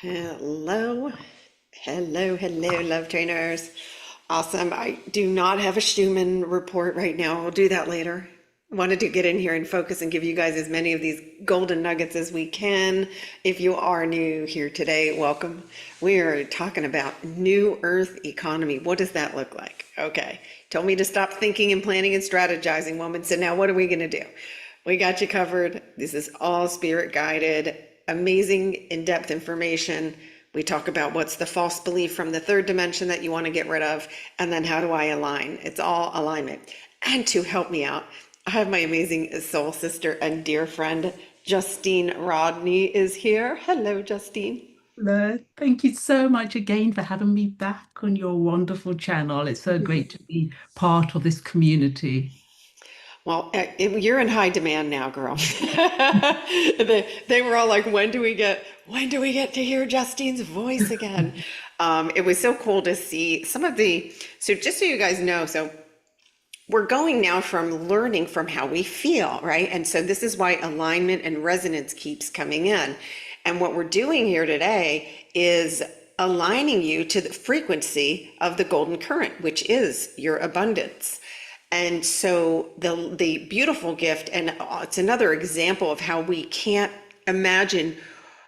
Hello, hello, love trainers. Awesome. I do not have a Schumann report right now. I'll do that later. Wanted to get in here and focus and give you guys as many of these golden nuggets as we can. If you are new here today, welcome. We are talking about new earth economy. What does that look like? Okay. Told me to stop thinking and planning and strategizing, woman. So now what are we going to do? We got you covered. This is all spirit guided, amazing in-depth information. We talk about what's the false belief from the third dimension that you want to get rid of, and then how do I align? It's all alignment. And to help me out, I have my amazing soul sister and dear friend, Justine Rodney is here. Hello, Justine. Hello. Thank you so much again for having me back on your wonderful channel. It's so great to be part of this community. Well, you're in high demand now, girl. They were all like, when do we get to hear Justine's voice again? It was so cool to see so just so you guys know, so we're going now from learning from how we feel, right? And so this is why alignment and resonance keeps coming in. And what we're doing here today is aligning you to the frequency of the golden current, which is your abundance. And so the beautiful gift, and it's another example of how we can't imagine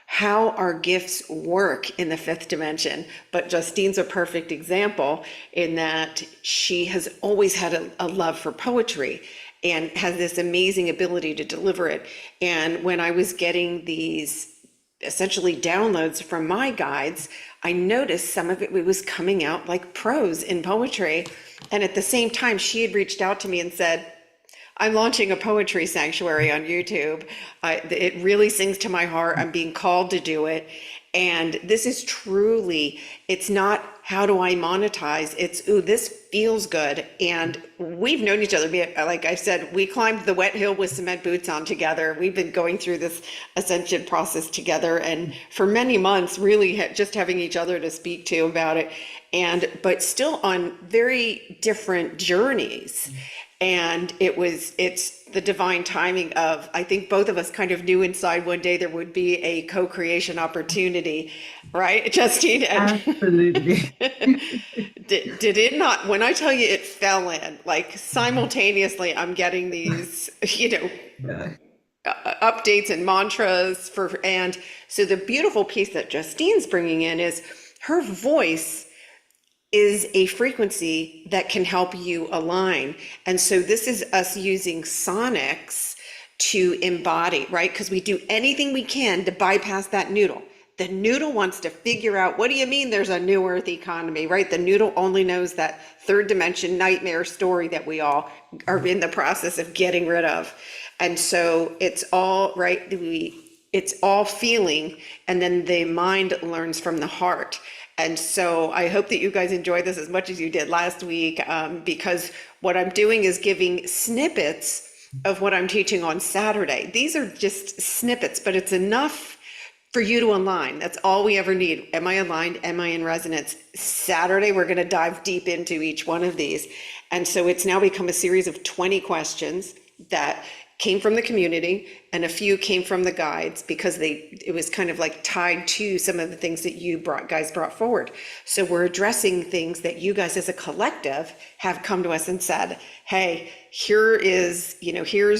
how our gifts work in the fifth dimension. But Justine's a perfect example in that she has always had a love for poetry and has this amazing ability to deliver it. And when I was getting these essentially downloads from my guides, I noticed some of it was coming out like prose in poetry. And at the same time, she had reached out to me and said, I'm launching a poetry sanctuary on YouTube. It really sings to my heart. I'm being called to do it. And this is truly, it's not how do I monetize? It's, ooh, this feels good. And we've known each other. Like I said, we climbed the wet hill with cement boots on together. We've been going through this ascension process together. And for many months, really just having each other to speak to about it. But still on very different journeys. And it's the divine timing of, I think both of us kind of knew inside one day there would be a co-creation opportunity, right, Justine? And Absolutely. did it not, when I tell you it fell in, like simultaneously, I'm getting these, Yeah. updates and mantras and so the beautiful piece that Justine's bringing in is her voice is a frequency that can help you align. And so this is us using sonics to embody, right? Because we do anything we can to bypass that noodle. The noodle wants to figure out, what do you mean there's a new earth economy, right? The noodle only knows that third dimension nightmare story that we all are in the process of getting rid of. And so it's all, right, it's all feeling, and then the mind learns from the heart. And so I hope that you guys enjoy this as much as you did last week, because what I'm doing is giving snippets of what I'm teaching on Saturday. These are just snippets, but it's enough for you to align. That's all we ever need. Am I aligned? Am I in resonance? Saturday, we're going to dive deep into each one of these. And so it's now become a series of 20 questions that came from the community, and a few came from the guides because it was kind of like tied to some of the things that you guys brought forward. So we're addressing things that you guys as a collective have come to us and said, hey, here's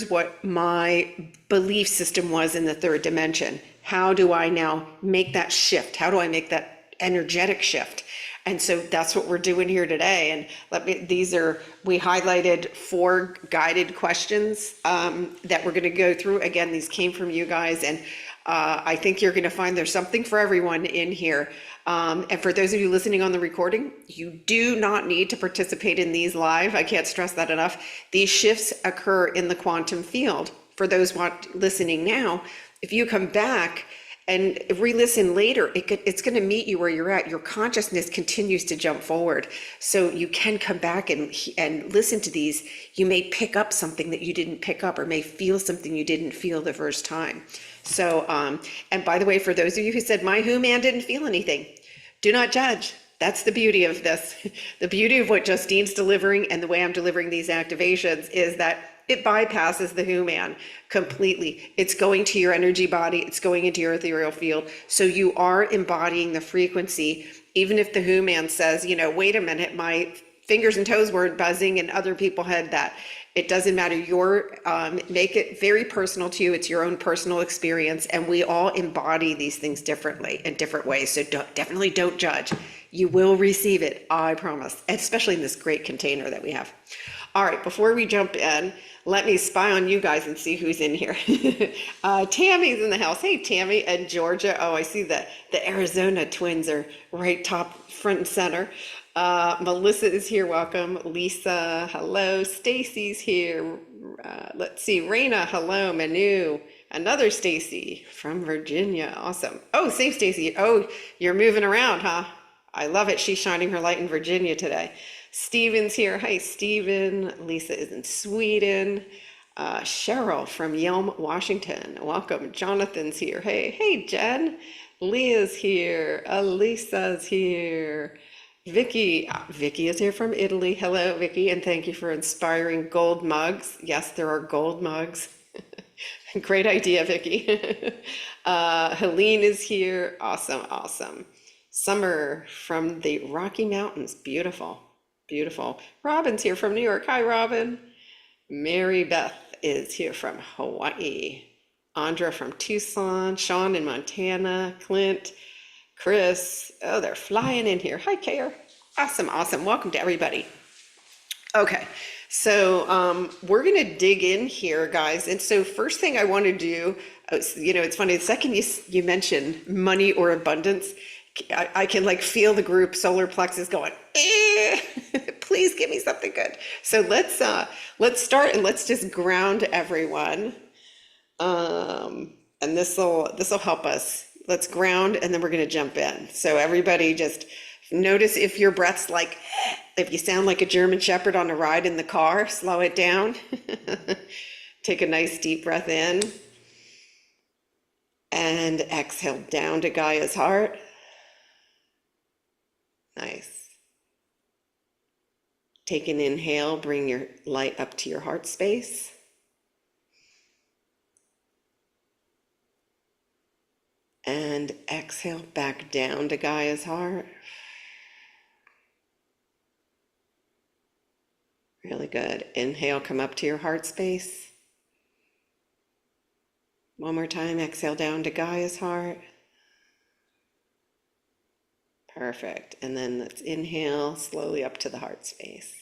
what my belief system was in the third dimension. How do I now make that shift? How do I make that energetic shift? And so that's what we're doing here today. And we highlighted 4 guided questions that we're going to go through. Again, these came from you guys, and I think you're going to find there's something for everyone in here. And for those of you listening on the recording, you do not need to participate in these live. I can't stress that enough. These shifts occur in the quantum field. For those listening now, if you come back and re-listen later, it's going to meet you where you're at. Your consciousness continues to jump forward. So you can come back and listen to these. You may pick up something that you didn't pick up, or may feel something you didn't feel the first time. So, and by the way, for those of you who said, my who man didn't feel anything, do not judge. That's the beauty of this. The beauty of what Justine's delivering and the way I'm delivering these activations is that It bypasses the who man completely. It's going to your energy body, it's going into your ethereal field. So you are embodying the frequency, even if the who man says, wait a minute, my fingers and toes weren't buzzing and other people had that. It doesn't matter. Make it very personal to you. It's your own personal experience, and we all embody these things differently in different ways. So definitely don't judge. You will receive it, I promise, especially in this great container that we have. All right, before we jump in, let me spy on you guys and see who's in here. Tammy's in the house. Hey, Tammy and Georgia. Oh, I see the Arizona twins are right top, front and center. Melissa is here. Welcome. Lisa, hello. Stacy's here. Let's see. Raina, hello. Manu, another Stacy from Virginia. Awesome. Oh, same Stacy. Oh, you're moving around, huh? I love it. She's shining her light in Virginia today. Steven's here. Hi, Steven. Lisa is in Sweden. Cheryl from Yelm, Washington. Welcome. Jonathan's here. Hey, Jen. Leah's here. Elisa's here. Vicky is here from Italy. Hello, Vicky, and thank you for inspiring gold mugs. Yes, there are gold mugs. Great idea, Vicky. Helene is here. Awesome. Summer from the Rocky Mountains. Beautiful. Robin's here from New York. Hi, Robin. Mary Beth is here from Hawaii. Andra from Tucson. Sean in Montana. Clint. Chris, oh, they're flying in here. Hi, Kare. Awesome. Welcome to everybody. Okay, so we're going to dig in here, guys. And so first thing I want to do, it's funny, the second you mention money or abundance, I can like feel the group solar plexus going, please give me something good. So let's start and let's just ground everyone. And this will help us. Let's ground and then we're going to jump in. So everybody just notice if your breath's like, if you sound like a German Shepherd on a ride in the car, slow it down. Take a nice deep breath in and exhale down to Gaia's heart. Nice. Take an inhale, bring your light up to your heart space. And exhale back down to Gaia's heart. Really good. Inhale, come up to your heart space. One more time, exhale down to Gaia's heart. Perfect. And then let's inhale slowly up to the heart space.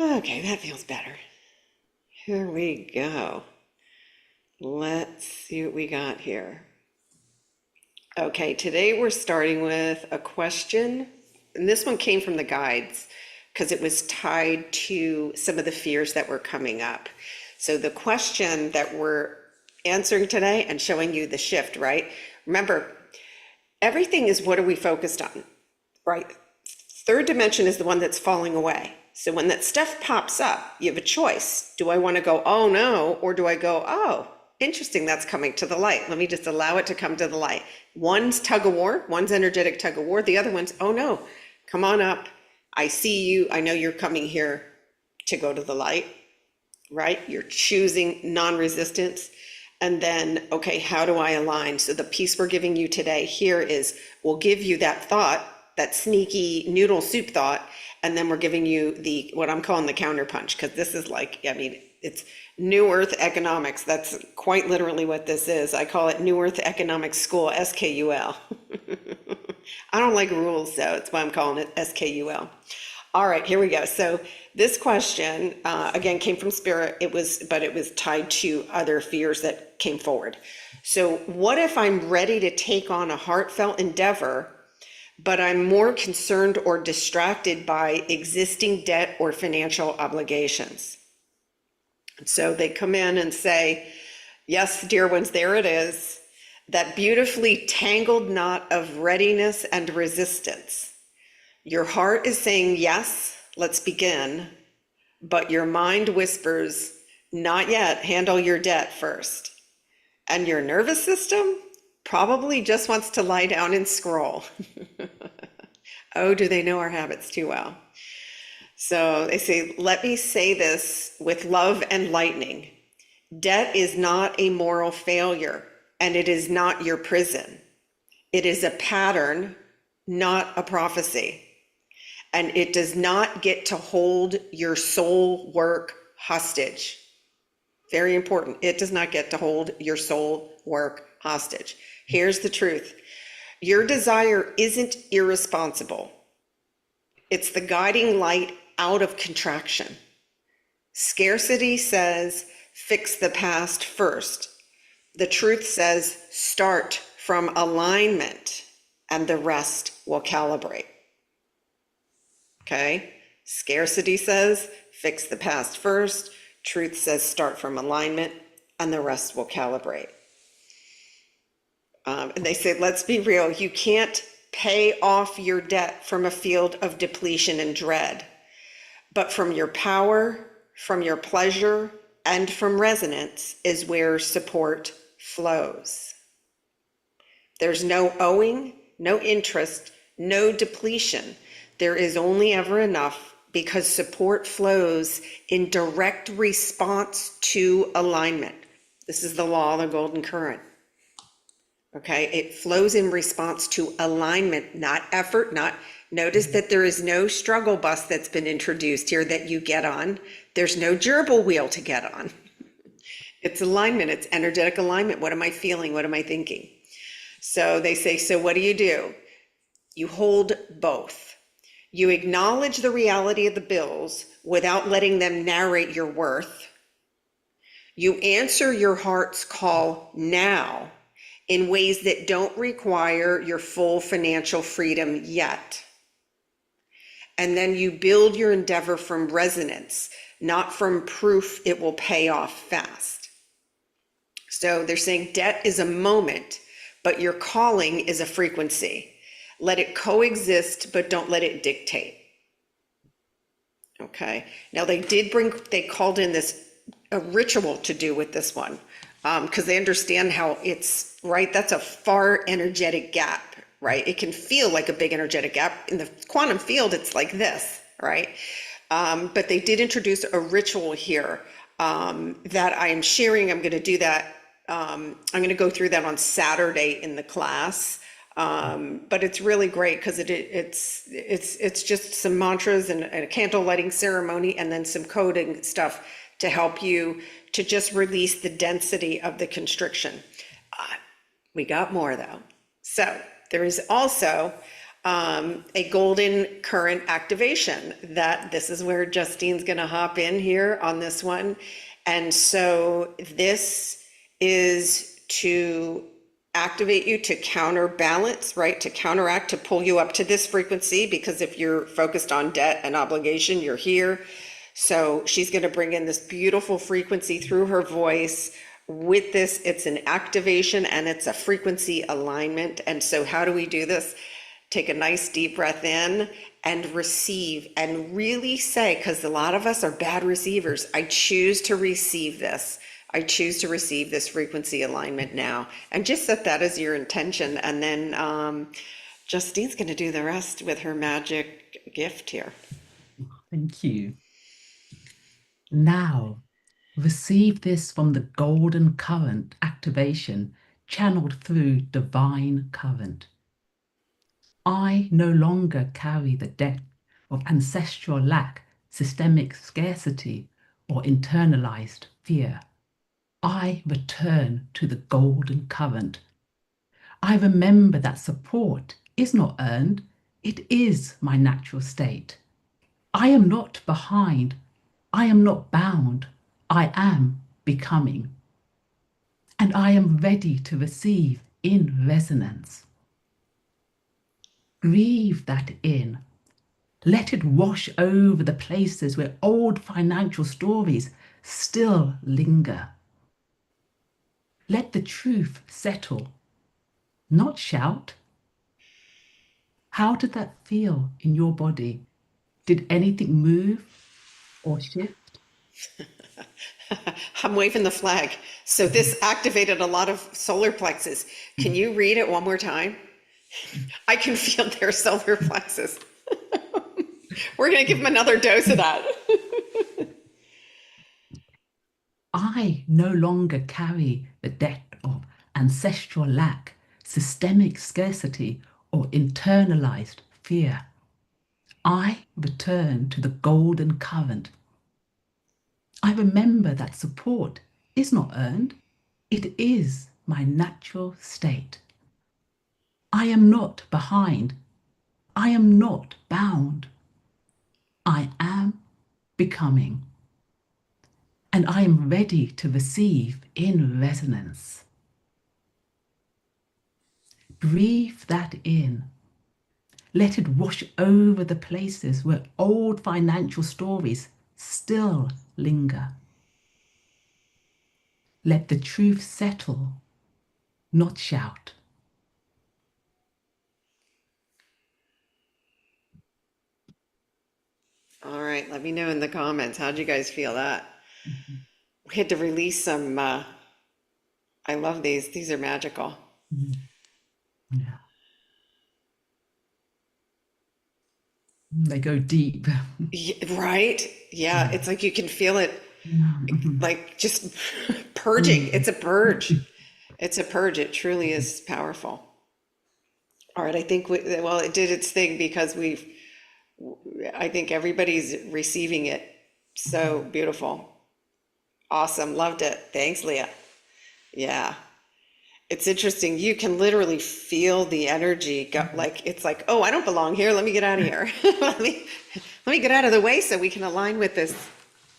Okay, that feels better. Here we go. Let's see what we got here. Okay, today we're starting with a question, and this one came from the guides because it was tied to some of the fears that were coming up. So the question that we're answering today and showing you the shift, right? Remember, everything is what are we focused on, right? Third dimension is the one that's falling away. So when that stuff pops up, you have a choice. Do I want to go, oh no, or do I go, oh, interesting, that's coming to the light. Let me just allow it to come to the light. One's tug of war, one's energetic tug of war. The other one's, oh no, come on up. I see you. I know you're coming here to go to the light, right? You're choosing non-resistance. And then, okay, how do I align? So the piece we're giving you today here is, we'll give you that thought, that sneaky noodle soup thought, and then we're giving you what I'm calling the counterpunch, because this is like, it's New Earth Economics. That's quite literally what this is. I call it New Earth Economics School, SKUL. I don't like rules, so that's why I'm calling it SKUL. All right, here we go. So this question, again, came from Spirit. But it was tied to other fears that came forward. So what if I'm ready to take on a heartfelt endeavor, but I'm more concerned or distracted by existing debt or financial obligations? So they come in and say, yes, dear ones, there it is. That beautifully tangled knot of readiness and resistance. Your heart is saying, yes, let's begin. But your mind whispers, not yet, handle your debt first. And your nervous system probably just wants to lie down and scroll. Oh, do they know our habits too well? So they say, let me say this with love and lightning. Debt is not a moral failure, and it is not your prison. It is a pattern, not a prophecy. And it does not get to hold your soul work hostage. Very important. It does not get to hold your soul work hostage. Here's the truth. Your desire isn't irresponsible. It's the guiding light out of contraction. Scarcity says, fix the past first. The truth says, start from alignment, and the rest will calibrate. Okay? Scarcity says, fix the past first. Truth says, start from alignment, and the rest will calibrate. And they say, let's be real. You can't pay off your debt from a field of depletion and dread, but from your power, from your pleasure, and from resonance is where support flows. There's no owing, no interest, no depletion. There is only ever enough, because support flows in direct response to alignment. This is the law of the golden current. Okay, it flows in response to alignment, not effort, not. Notice that there is no struggle bus that's been introduced here that you get on. There's no gerbil wheel to get on. It's alignment, it's energetic alignment. What am I feeling? What am I thinking? So they say, so what do? You hold both. You acknowledge the reality of the bills without letting them narrate your worth. You answer your heart's call now in ways that don't require your full financial freedom yet. And then you build your endeavor from resonance, not from proof it will pay off fast. So they're saying debt is a moment, but your calling is a frequency. Let it coexist, but don't let it dictate. Okay. Now they called in a ritual to do with this one, because they understand how it's, right, that's a far energetic gap, right? It can feel like a big energetic gap. In the quantum field, it's like this, right? But they did introduce a ritual here that I am sharing. I'm going to do that. I'm going to go through that on Saturday in the class. But it's really great because it's just some mantras and a candle lighting ceremony, and then some coding stuff to help you to just release the density of the constriction. We got more though. So there is also a golden current activation that this is where Justine's going to hop in here on this one. And so this is to activate you to counterbalance, right? To counteract, to pull you up to this frequency, because if you're focused on debt and obligation, you're here. So she's going to bring in this beautiful frequency through her voice. With this, it's an activation and it's a frequency alignment. And so how do we do this? Take a nice deep breath in and receive, and really say, because a lot of us are bad receivers, I choose to receive this. I choose to receive this frequency alignment now. And just set that as your intention. And then Justine's going to do the rest with her magic gift here. Thank you. Now, receive this from the golden current activation channeled through divine current. I no longer carry the debt of ancestral lack, systemic scarcity, or internalized fear. I return to the golden current. I remember that support is not earned, it is my natural state. I am not behind, I am not bound, I am becoming. And I am ready to receive in resonance. Breathe that in. Let it wash over the places where old financial stories still linger. Let the truth settle, not shout. How did that feel in your body? Did anything move or shift? I'm waving the flag. So this activated a lot of solar plexus. Can you read it one more time? I can feel their solar plexus. We're going to give him another dose of that. I no longer carry the debt of ancestral lack, systemic scarcity, or internalized fear. I return to the golden current. I remember that support is not earned, it is my natural state. I am not behind, I am not bound. I am becoming, and I am ready to receive in resonance. Breathe that in. Let it wash over the places where old financial stories still linger. Let the truth settle, not shout. All right, let me know in the comments. How'd you guys feel that? We had to release some, I love these. These are magical. Mhm. Yeah. They go deep. Right? Yeah, Yeah. it's like you can feel it Mhm. like just purging. Mm. It's a purge. It's a purge. It truly is powerful. All right, I think well, it did its thing because I think everybody's receiving it. So beautiful. Awesome. Loved it. Thanks, Leah. Yeah. It's interesting. You can literally feel the energy go, like it's like, oh, I don't belong here. Let me get out of here. Let me get out of the way so we can align with this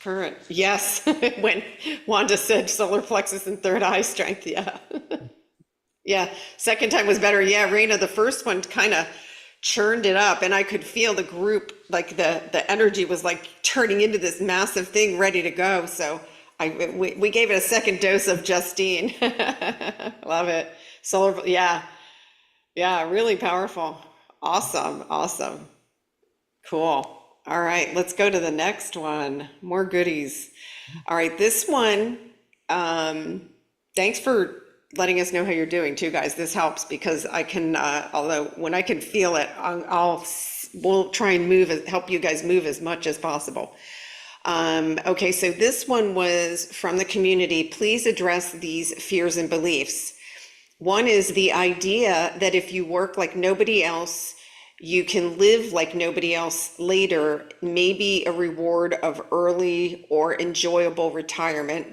current. Yes. When Wanda said solar plexus and third eye strength. Yeah. Yeah. Second time was better. Yeah, Raina, the first one kind of churned it up and I could feel the group, like the energy was like turning into this massive thing ready to go. So we gave it a second dose of Justine. Love it. Solar, yeah, yeah, really powerful. Awesome, awesome. Cool. All right, let's go to the next one. More goodies. All right, this one, thanks for letting us know how you're doing too, guys. This helps because I can, although when I can feel it, we'll try and help you guys move as much as possible. Okay, so this one was from the community. Please address these fears and beliefs. One is the idea that if you work like nobody else, you can live like nobody else later, maybe a reward of early or enjoyable retirement.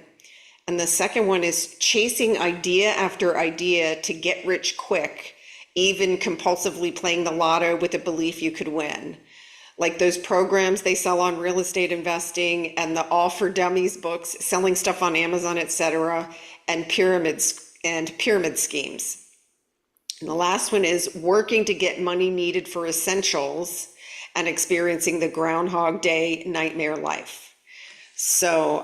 And the second one is chasing idea after idea to get rich quick, even compulsively playing the lotto with the belief you could win. Like those programs they sell on real estate investing and the All for Dummies books, selling stuff on Amazon, etc., and pyramid schemes. And the last one is working to get money needed for essentials and experiencing the Groundhog Day nightmare life. So,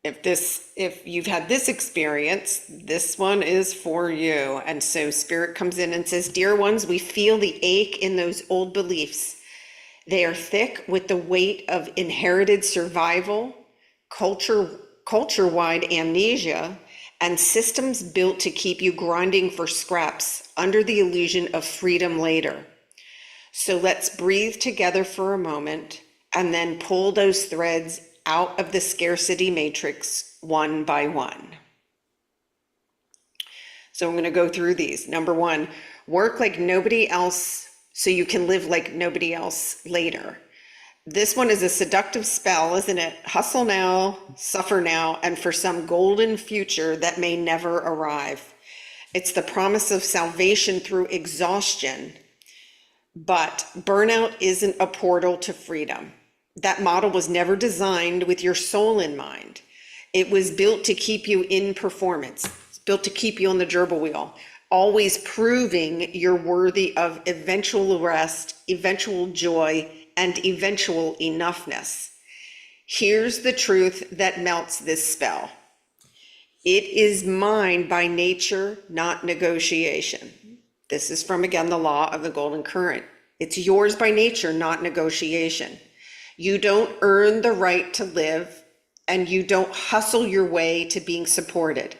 if you've had this experience, this one is for you. And so Spirit comes in and says, dear ones, we feel the ache in those old beliefs. They are thick with the weight of inherited survival, culture-wide amnesia, and systems built to keep you grinding for scraps under the illusion of freedom later. So let's breathe together for a moment and then pull those threads out of the scarcity matrix one by one. So I'm going to go through these. Number one, work like nobody else so you can live like nobody else later. This one is a seductive spell, isn't it? Hustle now, suffer now, and for some golden future that may never arrive. It's the promise of salvation through exhaustion. But burnout isn't a portal to freedom. That model was never designed with your soul in mind. It was built to keep you in performance. It's built to keep you on the gerbil wheel, always proving you're worthy of eventual rest, eventual joy, and eventual enoughness. Here's the truth that melts this spell. It is mine by nature, not negotiation. This is from, again, the law of the golden current. It's yours by nature, not negotiation. You don't earn the right to live, and you don't hustle your way to being supported.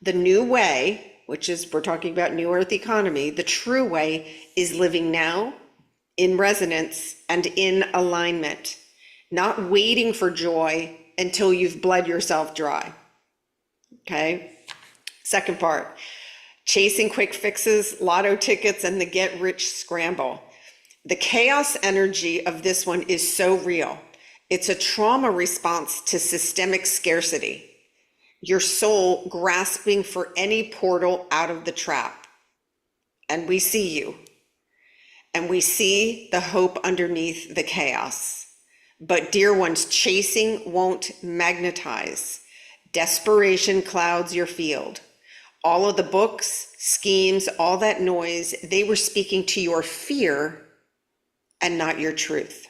The new way, which is, we're talking about New Earth economy, the true way is living now, in resonance and in alignment, not waiting for joy until you've bled yourself dry. Okay? Second part, chasing quick fixes, lotto tickets, and the get rich scramble. The chaos energy of this one is so real. It's a trauma response to systemic scarcity. Your soul grasping for any portal out of the trap. And we see you. And we see the hope underneath the chaos. But dear ones, chasing won't magnetize. Desperation clouds your field. All of the books, schemes, all that noise, they were speaking to your fear and not your truth.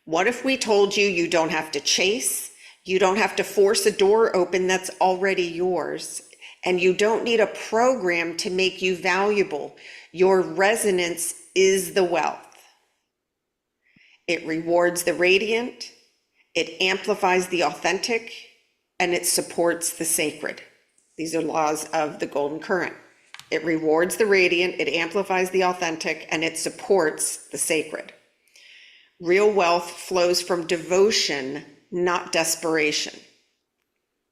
What if we told you you don't have to chase, you don't have to force a door open that's already yours, and you don't need a program to make you valuable? Your resonance is the wealth. It rewards the radiant, it amplifies the authentic, and it supports the sacred. These are laws of the golden current. It rewards the radiant, it amplifies the authentic, and it supports the sacred. Real wealth flows from devotion, not desperation.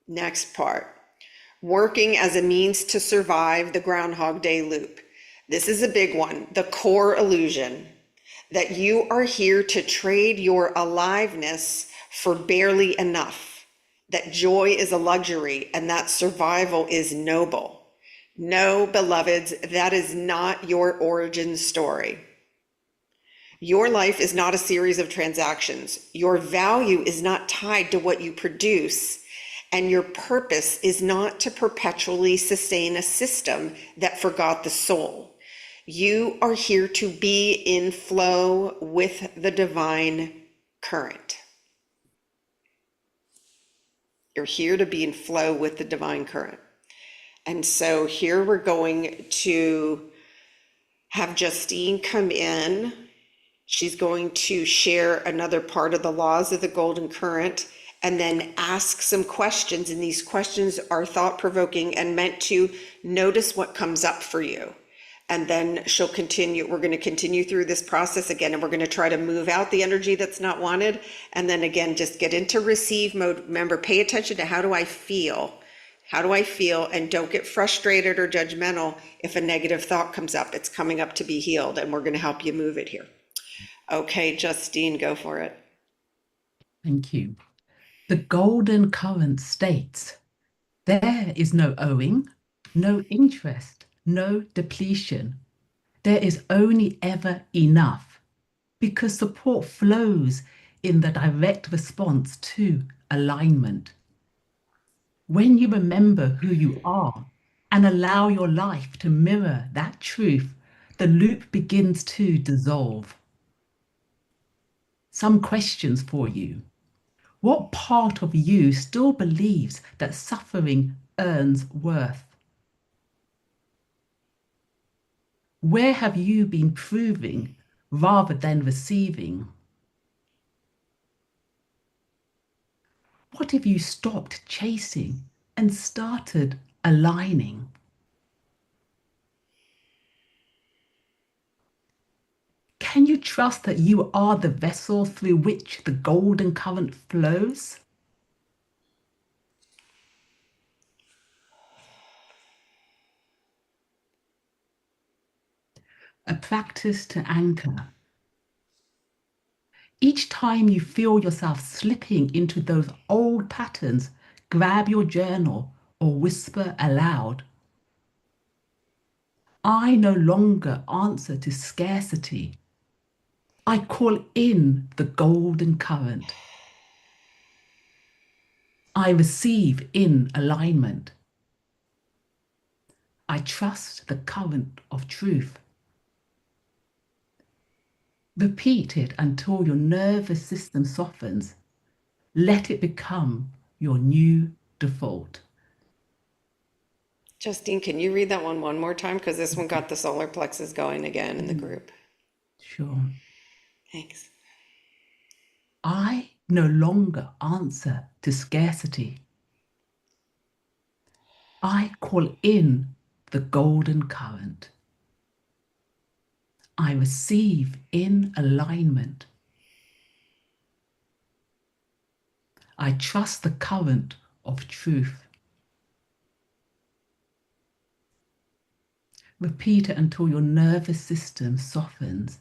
Next part, working as a means to survive the Groundhog Day loop. This is a big one, the core illusion that you are here to trade your aliveness for barely enough, that joy is a luxury and that survival is noble. No, beloveds, that is not your origin story. Your life is not a series of transactions. Your value is not tied to what you produce, and your purpose is not to perpetually sustain a system that forgot the soul. You are here to be in flow with the divine current. You're here to be in flow with the divine current. And so here we're going to have Justine come in. She's going to share another part of the laws of the golden current and then ask some questions. And these questions are thought-provoking and meant to notice what comes up for you. And then she'll continue, we're going to continue through this process again, and we're going to try to move out the energy that's not wanted. And then again, just get into receive mode. Remember, pay attention to how do I feel? How do I feel? And don't get frustrated or judgmental if a negative thought comes up. It's coming up to be healed, and we're going to help you move it here. Okay, Justine, go for it. Thank you. The golden current states, there is no owing, no interest, no depletion. There is only ever enough, because support flows in the direct response to alignment. When you remember who you are and allow your life to mirror that truth, the loop begins to dissolve. Some questions for you. What part of you still believes that suffering earns worth? Where have you been proving rather than receiving? What if you stopped chasing and started aligning? Can you trust that you are the vessel through which the golden current flows? A practice to anchor. Each time you feel yourself slipping into those old patterns, grab your journal or whisper aloud. I no longer answer to scarcity. I call in the golden current. I receive in alignment. I trust the current of truth. Repeat it until your nervous system softens. Let it become your new default. Justine, can you read that one more time? Because this one got the solar plexus going again in the group. Sure. Thanks. I no longer answer to scarcity. I call in the golden current. I receive in alignment. I trust the current of truth. Repeat it until your nervous system softens.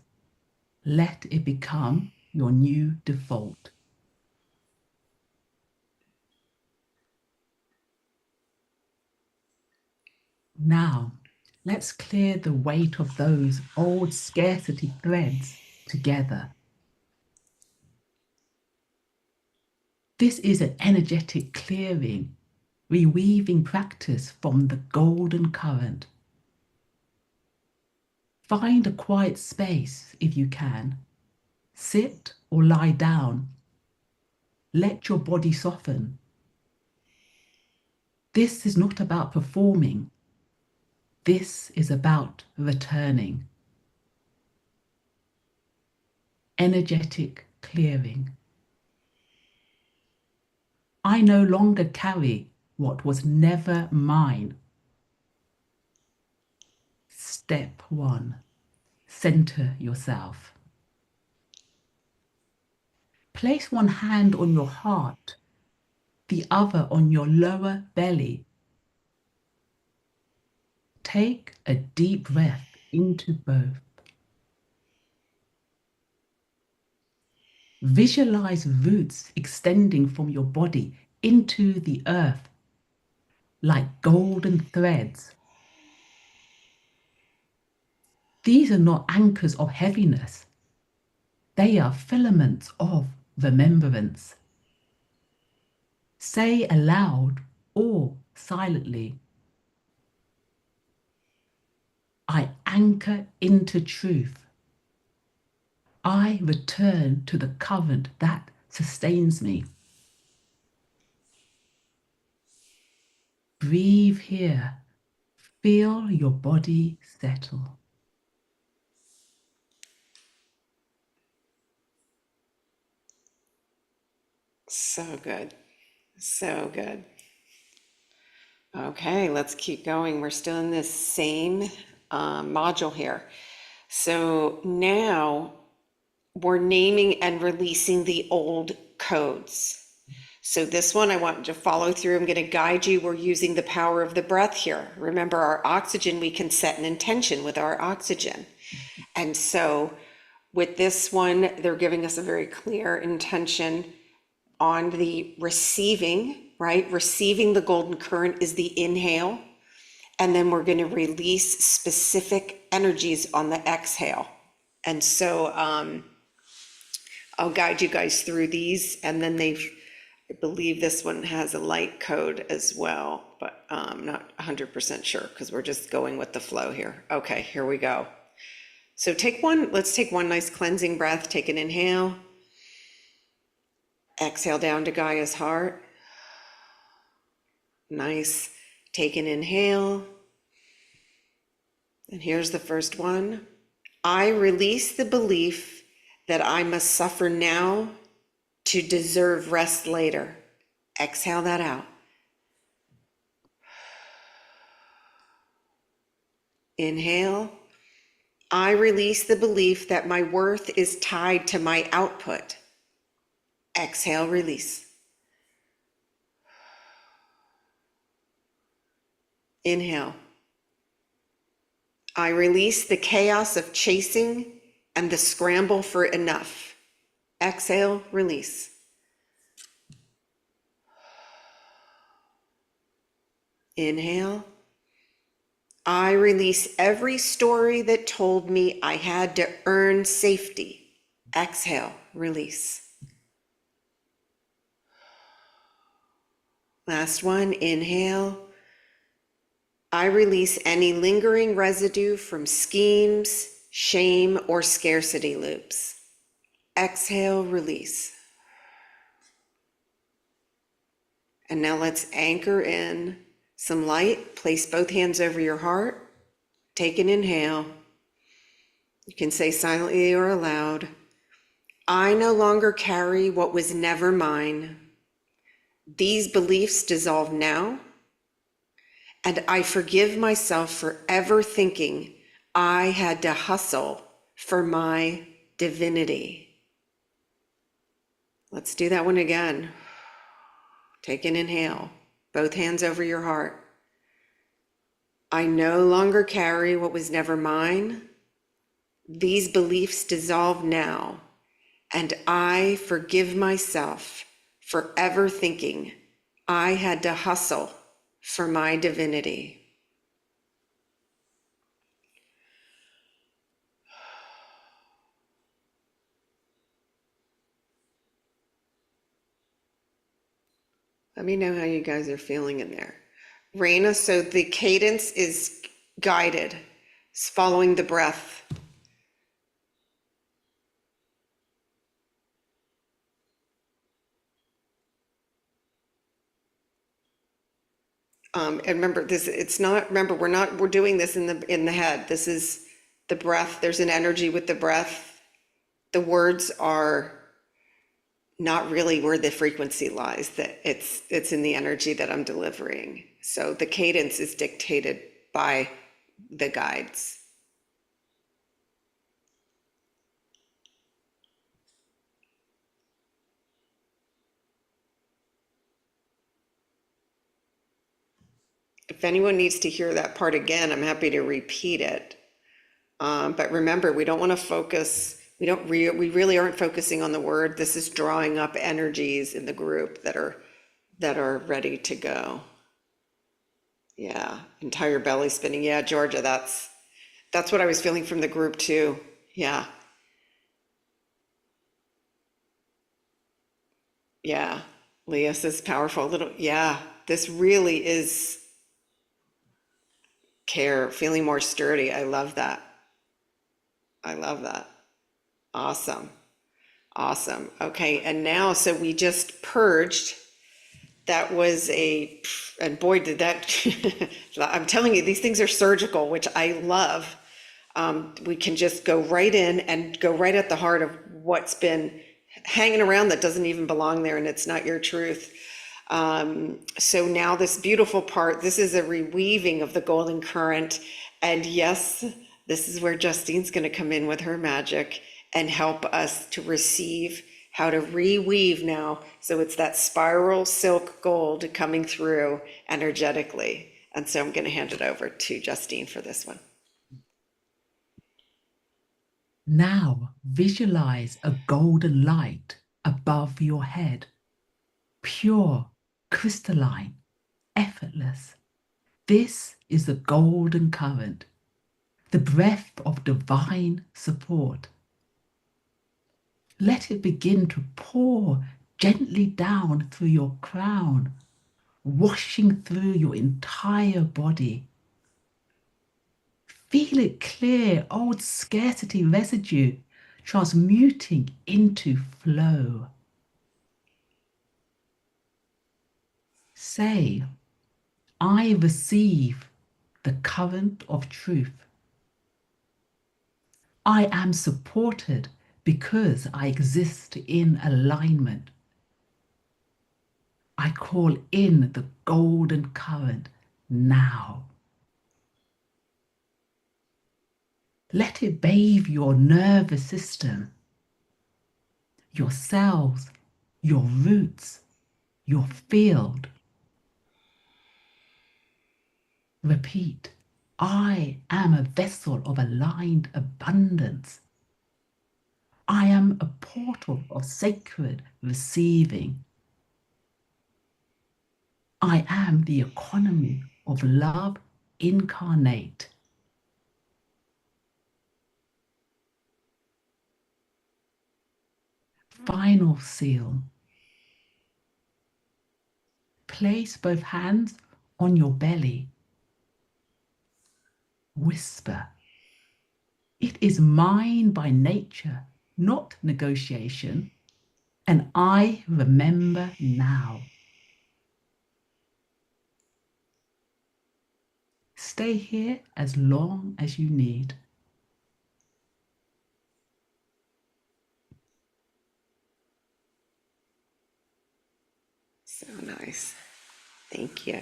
Let it become your new default. Now, let's clear the weight of those old scarcity threads together. This is an energetic clearing, reweaving practice from the golden current. Find a quiet space if you can. Sit or lie down. Let your body soften. This is not about performing. This is about returning. Energetic clearing. I no longer carry what was never mine. Step 1. Center yourself. Place one hand on your heart, the other on your lower belly. Take a deep breath into both. Visualize roots extending from your body into the earth like golden threads. These are not anchors of heaviness. They are filaments of remembrance. Say aloud or silently, I anchor into truth. I return to the current that sustains me. Breathe here. Feel your body settle. So good. So good. Okay, let's keep going. We're still in this same module here. So now we're naming and releasing the old codes. So this one I want you to follow through. I'm going to guide you. We're using the power of the breath here. Remember, our oxygen, we can set an intention with our oxygen. And so with this one, they're giving us a very clear intention on the receiving, right? Receiving the golden current is the inhale. And then we're going to release specific energies on the exhale. And so I'll guide you guys through these. And then I believe this one has a light code as well, but I'm not 100% sure because we're just going with the flow here. Okay, here we go. So let's take one nice cleansing breath. Take an inhale. Exhale down to Gaia's heart. Nice. Take an inhale. And here's the first one. I release the belief that I must suffer now to deserve rest later. Exhale that out. Inhale. I release the belief that my worth is tied to my output. Exhale, release. Inhale. I release the chaos of chasing and the scramble for enough. Exhale, release. Inhale. I release every story that told me I had to earn safety. Exhale, release. Last one, inhale. I release any lingering residue from schemes, shame, or scarcity loops. Exhale, release. And now let's anchor in some light. Place both hands over your heart. Take an inhale. You can say silently or aloud, I no longer carry what was never mine. These beliefs dissolve now, and I forgive myself for ever thinking I had to hustle for my divinity. Let's do that one again. Take an inhale, both hands over your heart. I no longer carry what was never mine. These beliefs dissolve now, and I forgive myself for ever thinking I had to hustle for my divinity. Let me know how you guys are feeling in there. Raina, so the cadence is guided, it's following the breath. And remember this, it's not, remember, we're doing this in the head. This is the breath. There's an energy with the breath. The words are not really where the frequency lies, that it's in the energy that I'm delivering. So the cadence is dictated by the guides. If anyone needs to hear that part again, I'm happy to repeat it. But remember, we don't want to focus, we really aren't focusing on the word. This is drawing up energies in the group that are ready to go. Yeah, entire belly spinning. Yeah, Georgia, that's what I was feeling from the group too. Yeah. Yeah. Leah says powerful little, yeah, this really is care, feeling more sturdy. I love that. I love that. Awesome. Awesome. Okay. And now, so we just purged. That was and boy, did that, I'm telling you, these things are surgical, which I love. We can just go right in and go right at the heart of what's been hanging around that doesn't even belong there, and it's not your truth. So now this beautiful part, this is a reweaving of the golden current. And yes, this is where Justine's going to come in with her magic and help us to receive how to reweave now. So it's that spiral silk gold coming through energetically. And so I'm going to hand it over to Justine for this one. Now visualize a golden light above your head, pure, crystalline, effortless. This is the golden current, the breath of divine support. Let it begin to pour gently down through your crown, washing through your entire body. Feel it clear old scarcity residue, transmuting into flow. Say, I receive the current of truth. I am supported because I exist in alignment. I call in the golden current now. Let it bathe your nervous system, your cells, your roots, your field. Repeat, I am a vessel of aligned abundance. I am a portal of sacred receiving. I am the economy of love incarnate. Final seal. Place both hands on your belly. Whisper, it is mine by nature, not negotiation, and I remember now. Stay here as long as you need. So nice. Thank you.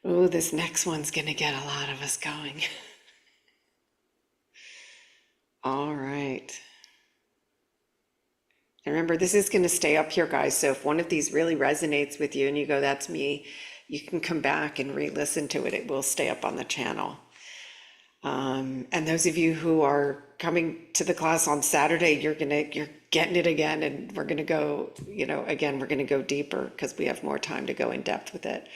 Oh, this next one's going to get a lot of us going. All right. And remember, this is going to stay up here, guys. So if one of these really resonates with you and you go, that's me, you can come back and re-listen to it. It will stay up on the channel. And those of you who are coming to the class on Saturday, you're getting it again, and we're gonna go, again, we're gonna go deeper because we have more time to go in depth with it.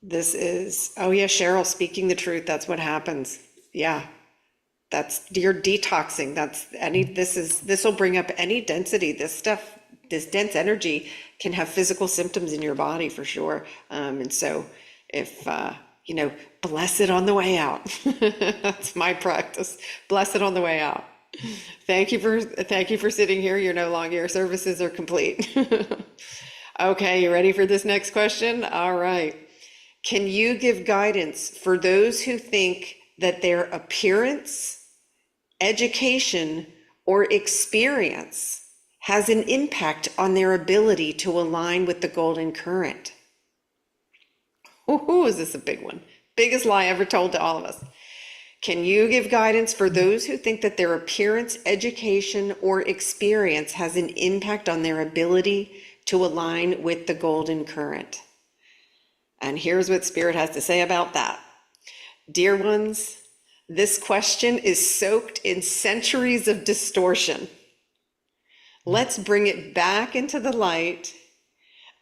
This is, oh yeah, Cheryl, speaking the truth. That's what happens. Yeah, that's you're detoxing. This will bring up any density. This stuff, this dense energy can have physical symptoms in your body for sure. And so if, bless it on the way out. That's my practice. Bless it on the way out. Thank you for sitting here. Your services are complete. Okay, you ready for this next question? All right. Can you give guidance for those who think that their appearance, education, or experience has an impact on their ability to align with the golden current? Ooh, is this a big one? Biggest lie ever told to all of us. Can you give guidance for those who think that their appearance, education, or experience has an impact on their ability to align with the golden current? And here's what Spirit has to say about that. Dear ones, this question is soaked in centuries of distortion. Let's bring it back into the light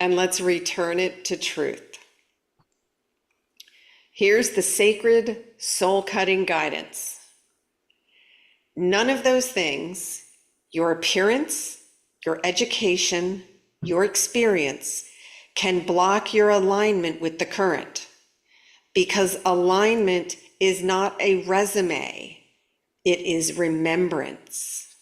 and let's return it to truth. Here's the sacred soul-cutting guidance. None of those things, your appearance, your education, your experience, can block your alignment with the current, because alignment is not a resume, it is remembrance.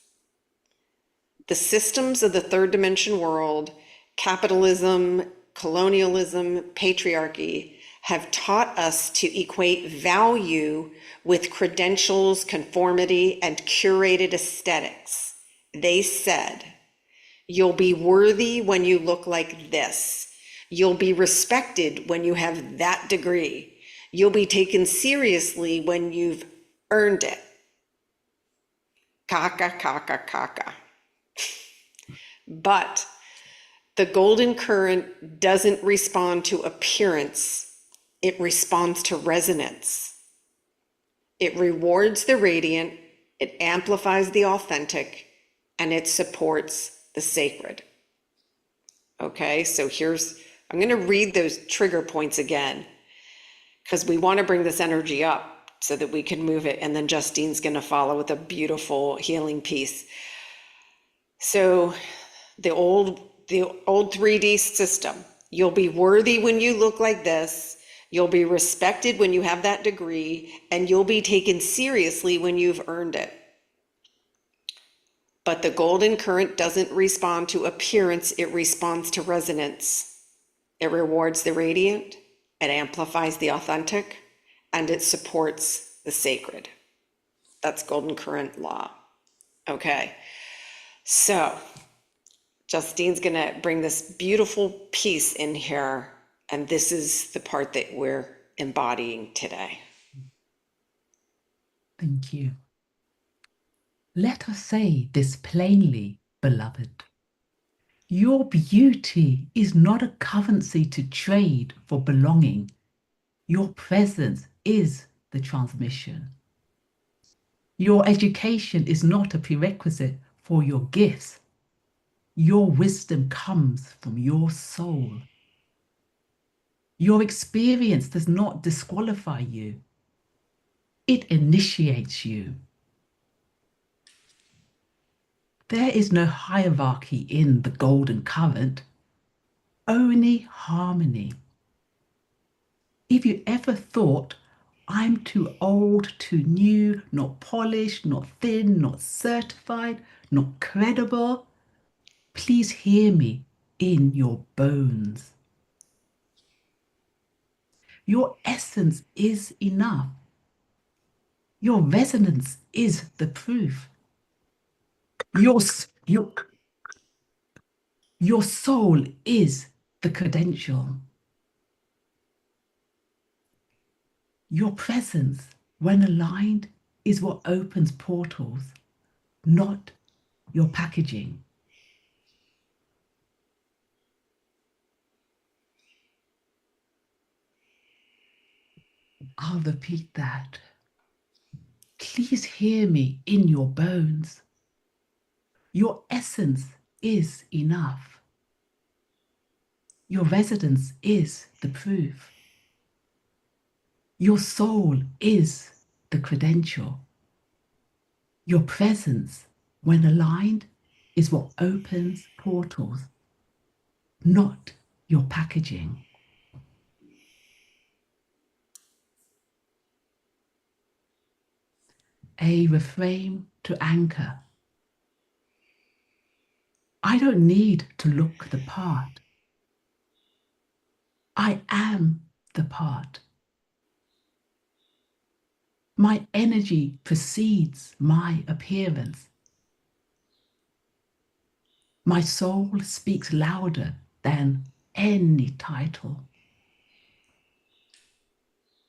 The systems of the third dimension world, capitalism, colonialism, patriarchy, have taught us to equate value with credentials, conformity, and curated aesthetics. They said, you'll be worthy when you look like this. You'll be respected when you have that degree. You'll be taken seriously when you've earned it. Kaka, kaka, kaka. But the golden current doesn't respond to appearance. It responds to resonance. It rewards the radiant, it amplifies the authentic, and it supports the sacred. Okay, so I'm going to read those trigger points again, because we want to bring this energy up so that we can move it, and then Justine's going to follow with a beautiful healing piece. So the old 3D system, you'll be worthy when you look like this. You'll be respected when you have that degree, and you'll be taken seriously when you've earned it. But the golden current doesn't respond to appearance, it responds to resonance. It rewards the radiant, it amplifies the authentic, and it supports the sacred. That's golden current law. Okay, so Justine's gonna bring this beautiful piece in here, and this is the part that we're embodying today. Thank you. Let us say this plainly, beloved. Your beauty is not a currency to trade for belonging. Your presence is the transmission. Your education is not a prerequisite for your gifts. Your wisdom comes from your soul. Your experience does not disqualify you. It initiates you. There is no hierarchy in the golden current, only harmony. If you ever thought, I'm too old, too new, not polished, not thin, not certified, not credible, please hear me in your bones. Your essence is enough. Your resonance is the proof. Your soul is the credential. Your presence, when aligned, is what opens portals, not your packaging. I'll repeat that. Please hear me in your bones. Your essence is enough. Your residence is the proof. Your soul is the credential. Your presence, when aligned, is what opens portals, not your packaging. A refrain to anchor. I don't need to look the part. I am the part. My energy precedes my appearance. My soul speaks louder than any title.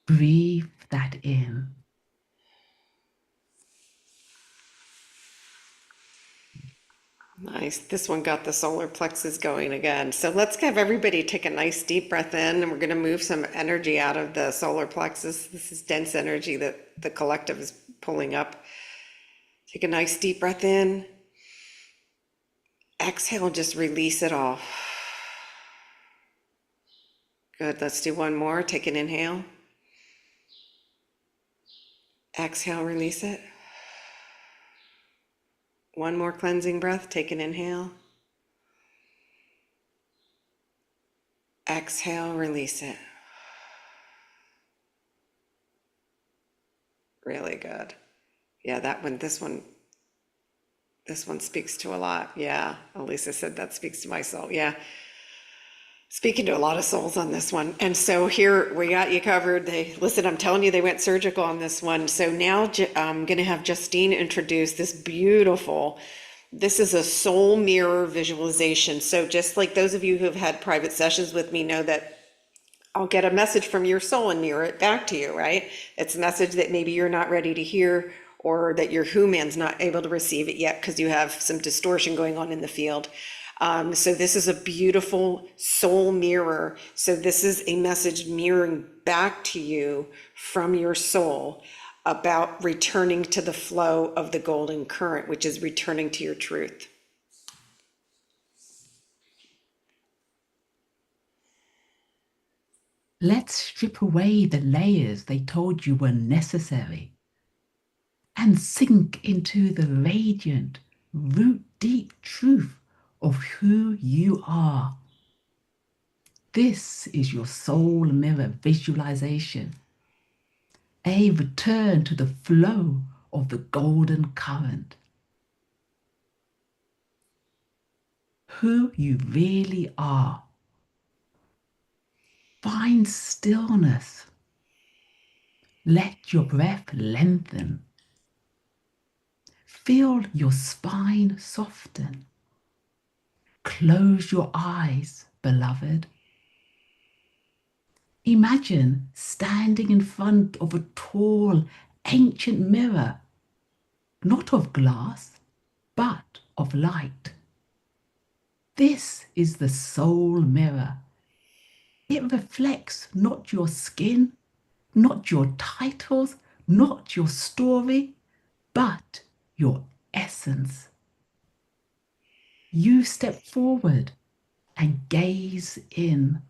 Breathe that in. Nice. This one got the solar plexus going again. So let's have everybody take a nice deep breath in, and we're going to move some energy out of the solar plexus. This is dense energy that the collective is pulling up. Take a nice deep breath in. Exhale, just release it all. Good. Let's do one more. Take an inhale. Exhale, release it. One more cleansing breath. Take an inhale. Exhale, release it. Really good. Yeah, this one speaks to a lot. Yeah, Elisa said that speaks to my soul. Yeah, speaking to a lot of souls on this one. And so here we got you covered. Listen, I'm telling you, they went surgical on this one. So now I'm going to have Justine introduce this is a soul mirror visualization. So just like those of you who've had private sessions with me know that I'll get a message from your soul and mirror it back to you, right? It's a message that maybe you're not ready to hear, or that your human's not able to receive it yet because you have some distortion going on in the field. So this is a beautiful soul mirror. So this is a message mirroring back to you from your soul about returning to the flow of the golden current, which is returning to your truth. Let's strip away the layers they told you were necessary and sink into the radiant, root-deep truth of who you are. This is your soul mirror visualization, a return to the flow of the golden current. Who you really are. Find stillness. Let your breath lengthen. Feel your spine soften. Close your eyes, beloved. Imagine standing in front of a tall, ancient mirror, not of glass, but of light. This is the soul mirror. It reflects not your skin, not your titles, not your story, but your essence. You step forward and gaze in.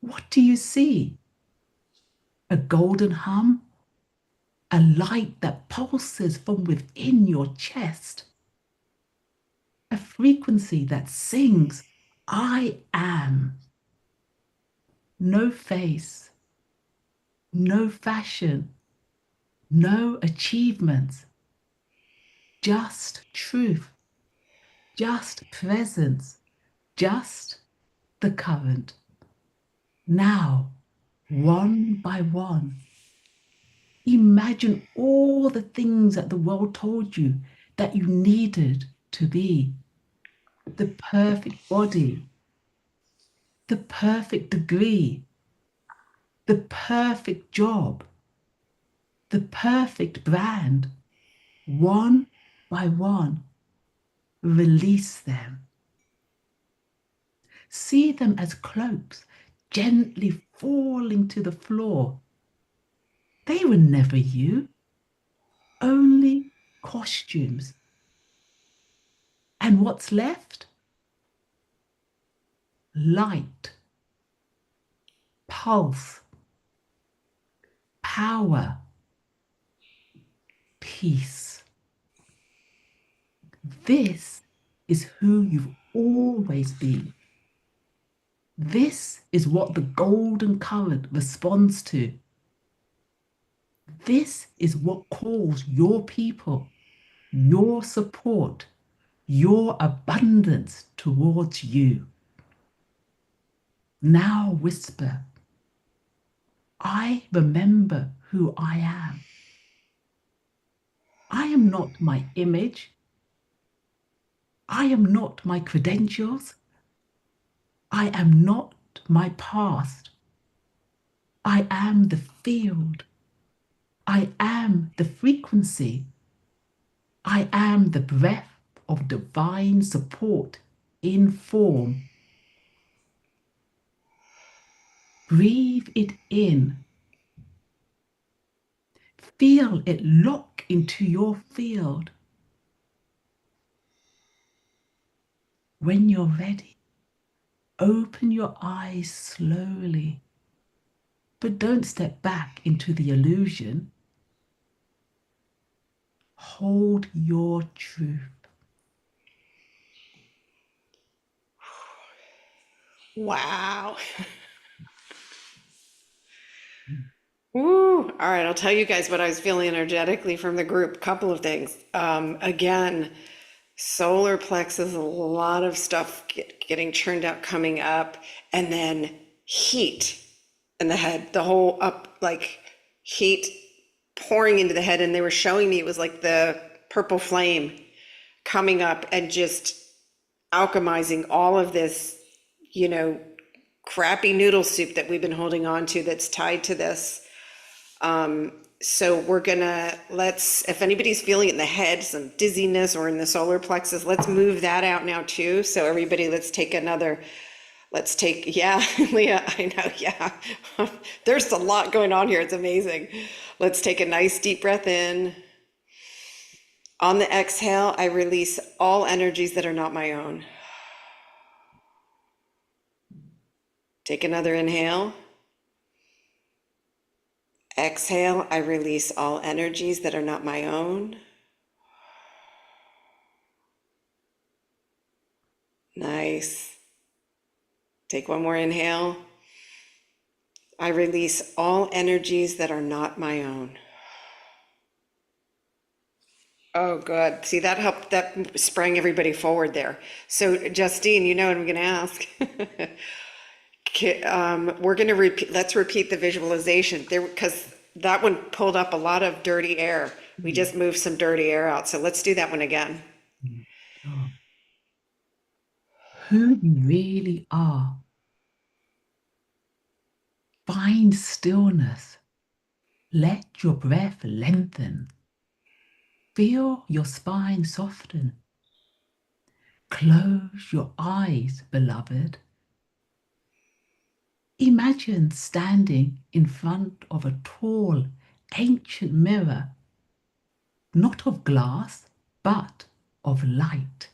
What do you see? A golden hum? A light that pulses from within your chest? A frequency that sings, I am. No face, no fashion, no achievements, just truth, just presence, just the current. Now, one by one, imagine all the things that the world told you that you needed to be. The perfect body, the perfect degree, the perfect job, the perfect brand, one by one. Release them. See them as cloaks gently falling to the floor. They were never you, only costumes. And what's left? Light, pulse, power, peace. This is who you've always been. This is what the golden current responds to. This is what calls your people, your support, your abundance towards you. Now whisper, I remember who I am. I am not my image. I am not my credentials. I am not my past. I am the field. I am the frequency. I am the breath of divine support in form. Breathe it in. Feel it lock into your field. When you're ready, open your eyes slowly, but don't step back into the illusion. Hold your truth. Wow. Woo. All right, I'll tell you guys what I was feeling energetically from the group. Couple of things. Again, solar plexus, a lot of stuff getting churned out coming up, and then heat in the head, the whole up, like heat pouring into the head. And they were showing me it was like the purple flame coming up and just alchemizing all of this, crappy noodle soup that we've been holding on to that's tied to this. So we're gonna, if anybody's feeling it in the head, some dizziness or in the solar plexus, let's move that out now too. So everybody, yeah, Leah, I know, yeah. There's a lot going on here. It's amazing. Let's take a nice deep breath in. On the exhale, I release all energies that are not my own. Take another inhale. Exhale, I release all energies that are not my own. Nice. Take one more inhale. I release all energies that are not my own. Oh, good. See, that helped, that sprang everybody forward there. So Justine, you know what I'm going to ask. We're going to repeat, let's repeat the visualization there, because that one pulled up a lot of dirty air. We just moved some dirty air out. So let's do that one again. Sure. Who you really are. Find stillness. Let your breath lengthen. Feel your spine soften. Close your eyes, beloved. Imagine standing in front of a tall, ancient mirror, not of glass, but of light.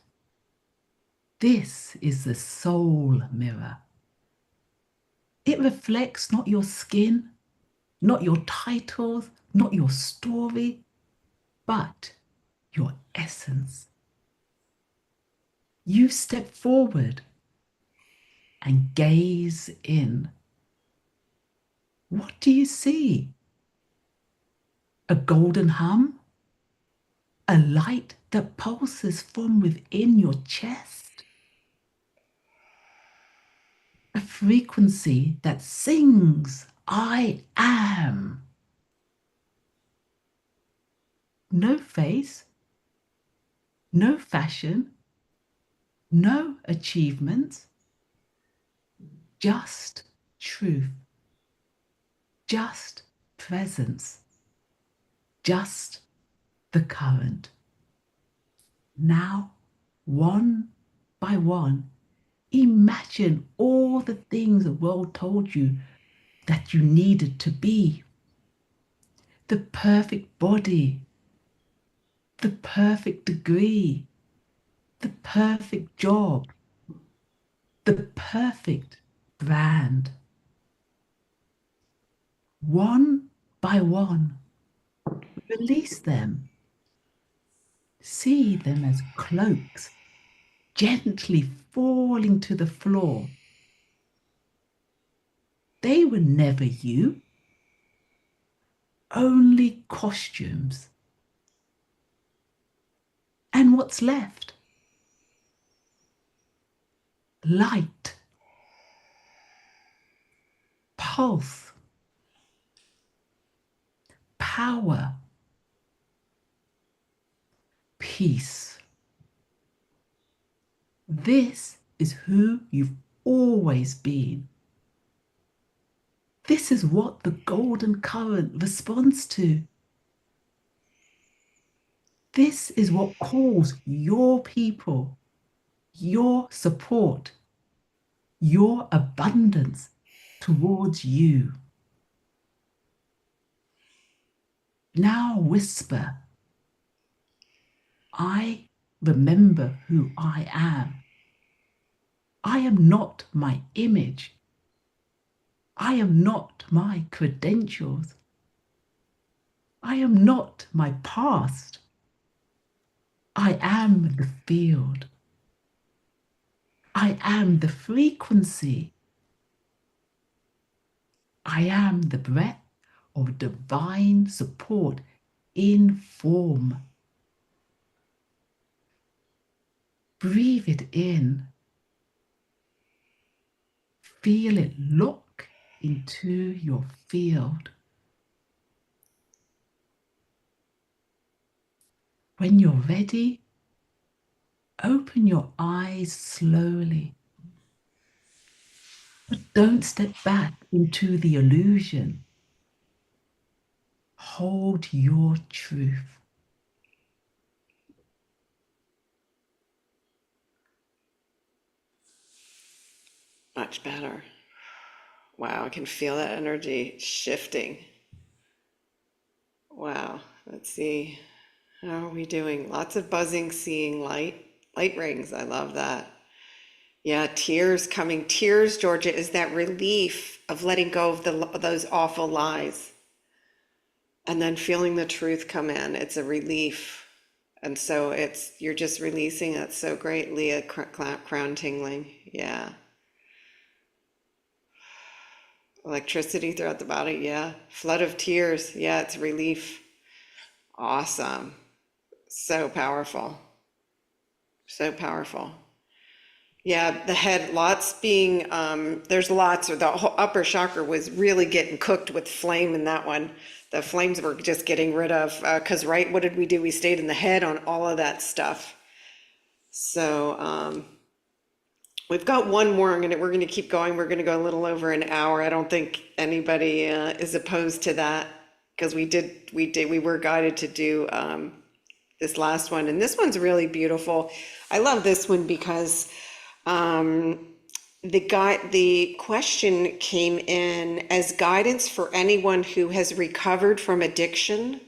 This is the soul mirror. It reflects not your skin, not your titles, not your story, but your essence. You step forward and gaze in. What do you see? A golden hum? A light that pulses from within your chest? A frequency that sings, I am. No face, no fashion, no achievements, just truth, just presence. just the current. Now, one by one, imagine all the things the world told you that you needed to be. The perfect body, the perfect degree, the perfect job, the perfect brand. One by one, release them. See them as cloaks gently falling to the floor. They were never you, only costumes. And what's left? Light, pulse, power, peace. This is who you've always been. This is what the golden current responds to. This is what calls your people, your support, your abundance towards you. Now whisper, I remember who I am. I am not my image. I am not my credentials. I am not my past. I am the field. I am the frequency. I am the breath of divine support in form. Breathe it in. Feel it lock into your field. When you're ready, open your eyes slowly. But don't step back into the illusion. Hold your truth. Much better. Wow, I can feel that energy shifting. Wow, let's see. How are we doing? Lots of buzzing, seeing light. Light rings, I love that. Yeah, tears coming. Tears, Georgia, is that relief of letting go of those awful lies and then feeling the truth come in. It's a relief. And so you're just releasing. That's so great, Leah. Crown tingling. Yeah. Electricity throughout the body. Yeah. Flood of tears. Yeah, it's relief. Awesome. So powerful. So powerful. Yeah, the head, lots being, there's lots, or the whole upper chakra was really getting cooked with flame in that one. The flames were just getting rid of, because, right, what did we do? We stayed in the head on all of that stuff. So, we've got one more. We're gonna keep going. We're gonna go a little over an hour. I don't think anybody is opposed to that, because we were guided to do this last one, and this one's really beautiful. I love this one because the question came in as guidance for anyone who has recovered from addiction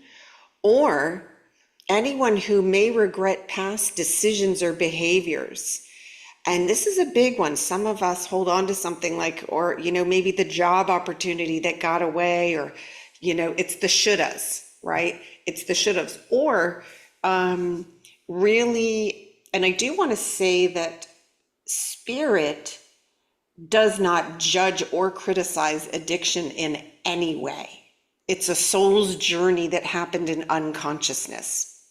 or anyone who may regret past decisions or behaviors. And this is a big one. Some of us hold on to something like, or, maybe the job opportunity that got away, or, it's the shouldas, right? It's the shouldas. Or really, and I do want to say that spirit does not judge or criticize addiction in any way. It's a soul's journey that happened in unconsciousness.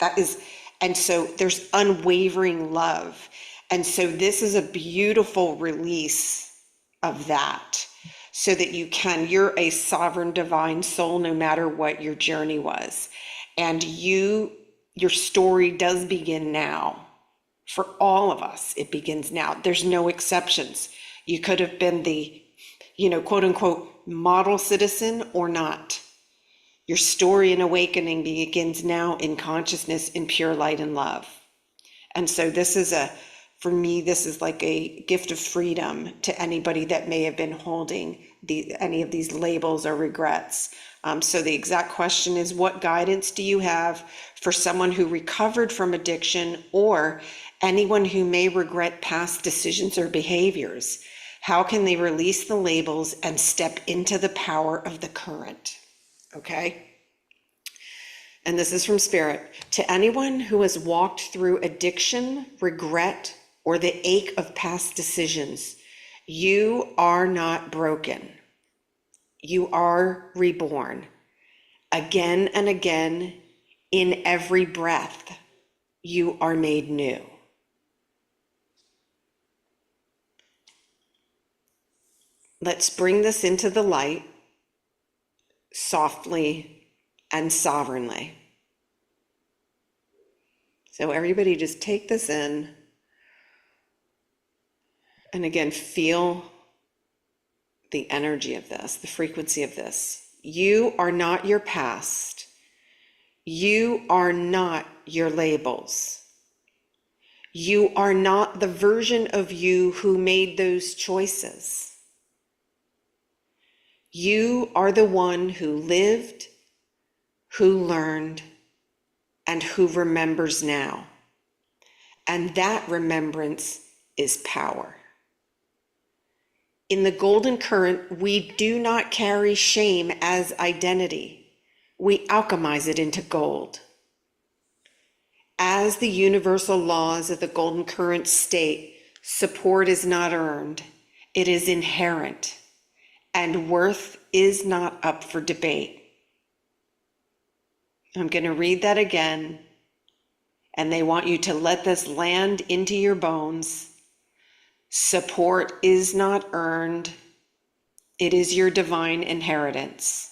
And so there's unwavering love. And so this is a beautiful release of that, so that you're a sovereign divine soul, no matter what your journey was. And your story does begin now. For all of us, it begins now. There's no exceptions. You could have been the, quote unquote, model citizen or not. Your story and awakening begins now in consciousness, in pure light and love. And so for me, this is like a gift of freedom to anybody that may have been holding any of these labels or regrets. So the exact question is, what guidance do you have for someone who recovered from addiction or anyone who may regret past decisions or behaviors? How can they release the labels and step into the power of the current? Okay? And this is from Spirit. To anyone who has walked through addiction, regret, or the ache of past decisions, you are not broken. You are reborn. Again and again, in every breath, you are made new. Let's bring this into the light softly and sovereignly. So everybody just take this in. And again, feel the energy of this, the frequency of this. You are not your past. You are not your labels. You are not the version of you who made those choices. You are the one who lived, who learned, and who remembers now. And that remembrance is power. In the golden current, we do not carry shame as identity. We alchemize it into gold. As the universal laws of the golden current state, support is not earned, it is inherent, and worth is not up for debate. I'm going to read that again, and they want you to let this land into your bones. Support is not earned, it is your divine inheritance.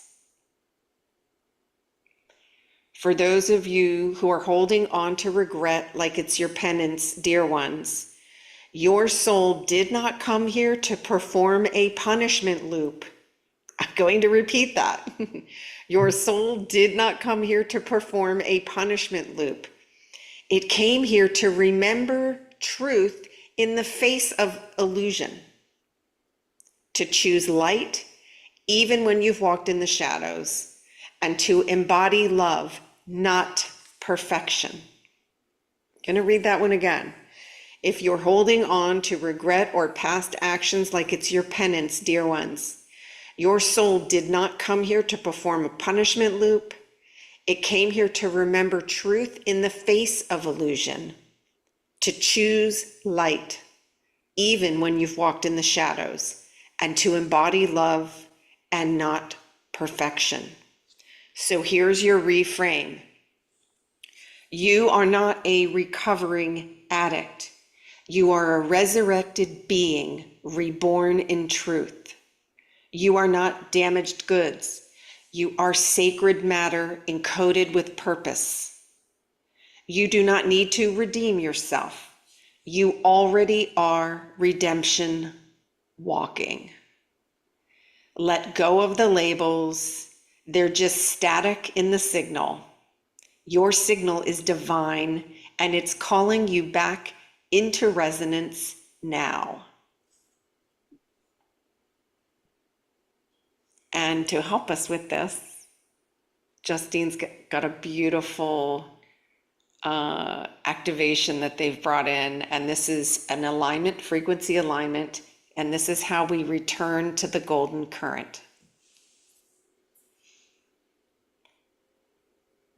For those of you who are holding on to regret like it's your penance, dear ones, your soul did not come here to perform a punishment loop. I'm going to repeat that. Your soul did not come here to perform a punishment loop. It came here to remember truth in the face of illusion, to choose light even when you've walked in the shadows, and to embody love, not perfection. I'm going to read that one again. If you're holding on to regret or past actions like it's your penance, dear ones, your soul did not come here to perform a punishment loop. It came here to remember truth in the face of illusion, to choose light, even when you've walked in the shadows, and to embody love and not perfection. So here's your reframe. You are not a recovering addict. You are a resurrected being, reborn in truth. You are not damaged goods. You are sacred matter encoded with purpose. You do not need to redeem yourself. You already are redemption walking. Let go of the labels. They're just static in the signal. Your signal is divine, and it's calling you back into resonance now. And to help us with this, Justine's got a beautiful activation that they've brought in, and this is an alignment, frequency alignment, and this is how we return to the golden current.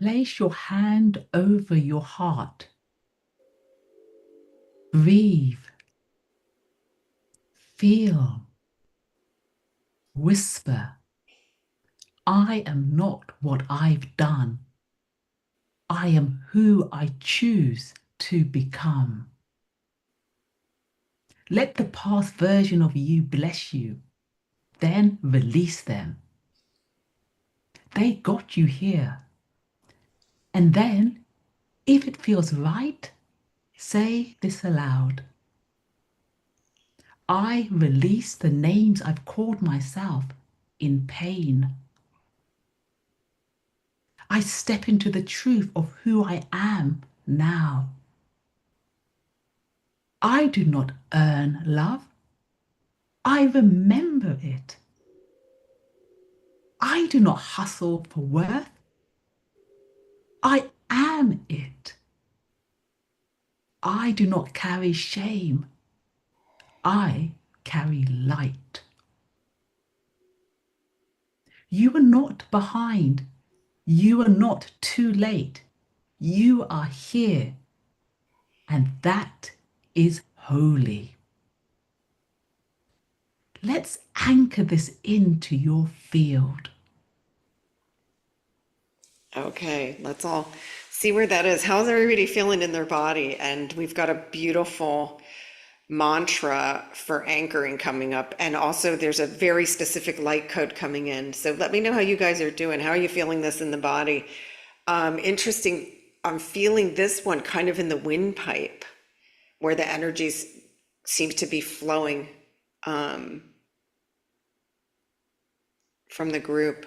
Place your hand over your heart. Breathe. Feel. Whisper. I am not what I've done. I am who I choose to become. Let the past version of you bless you. Then release them. They got you here. And then, if it feels right, say this aloud. I release the names I've called myself in pain. I step into the truth of who I am now. I do not earn love. I remember it. I do not hustle for worth. I am it. I do not carry shame. I carry light. You are not behind. You are not too late. You are here, and that is holy. Let's anchor this into your field. Okay, let's all see where that is. How's everybody feeling in their body? And we've got a beautiful mantra for anchoring coming up. And also there's a very specific light code coming in. So let me know how you guys are doing. How are you feeling this in the body? Interesting. I'm feeling this one kind of in the windpipe where the energies seem to be flowing from the group.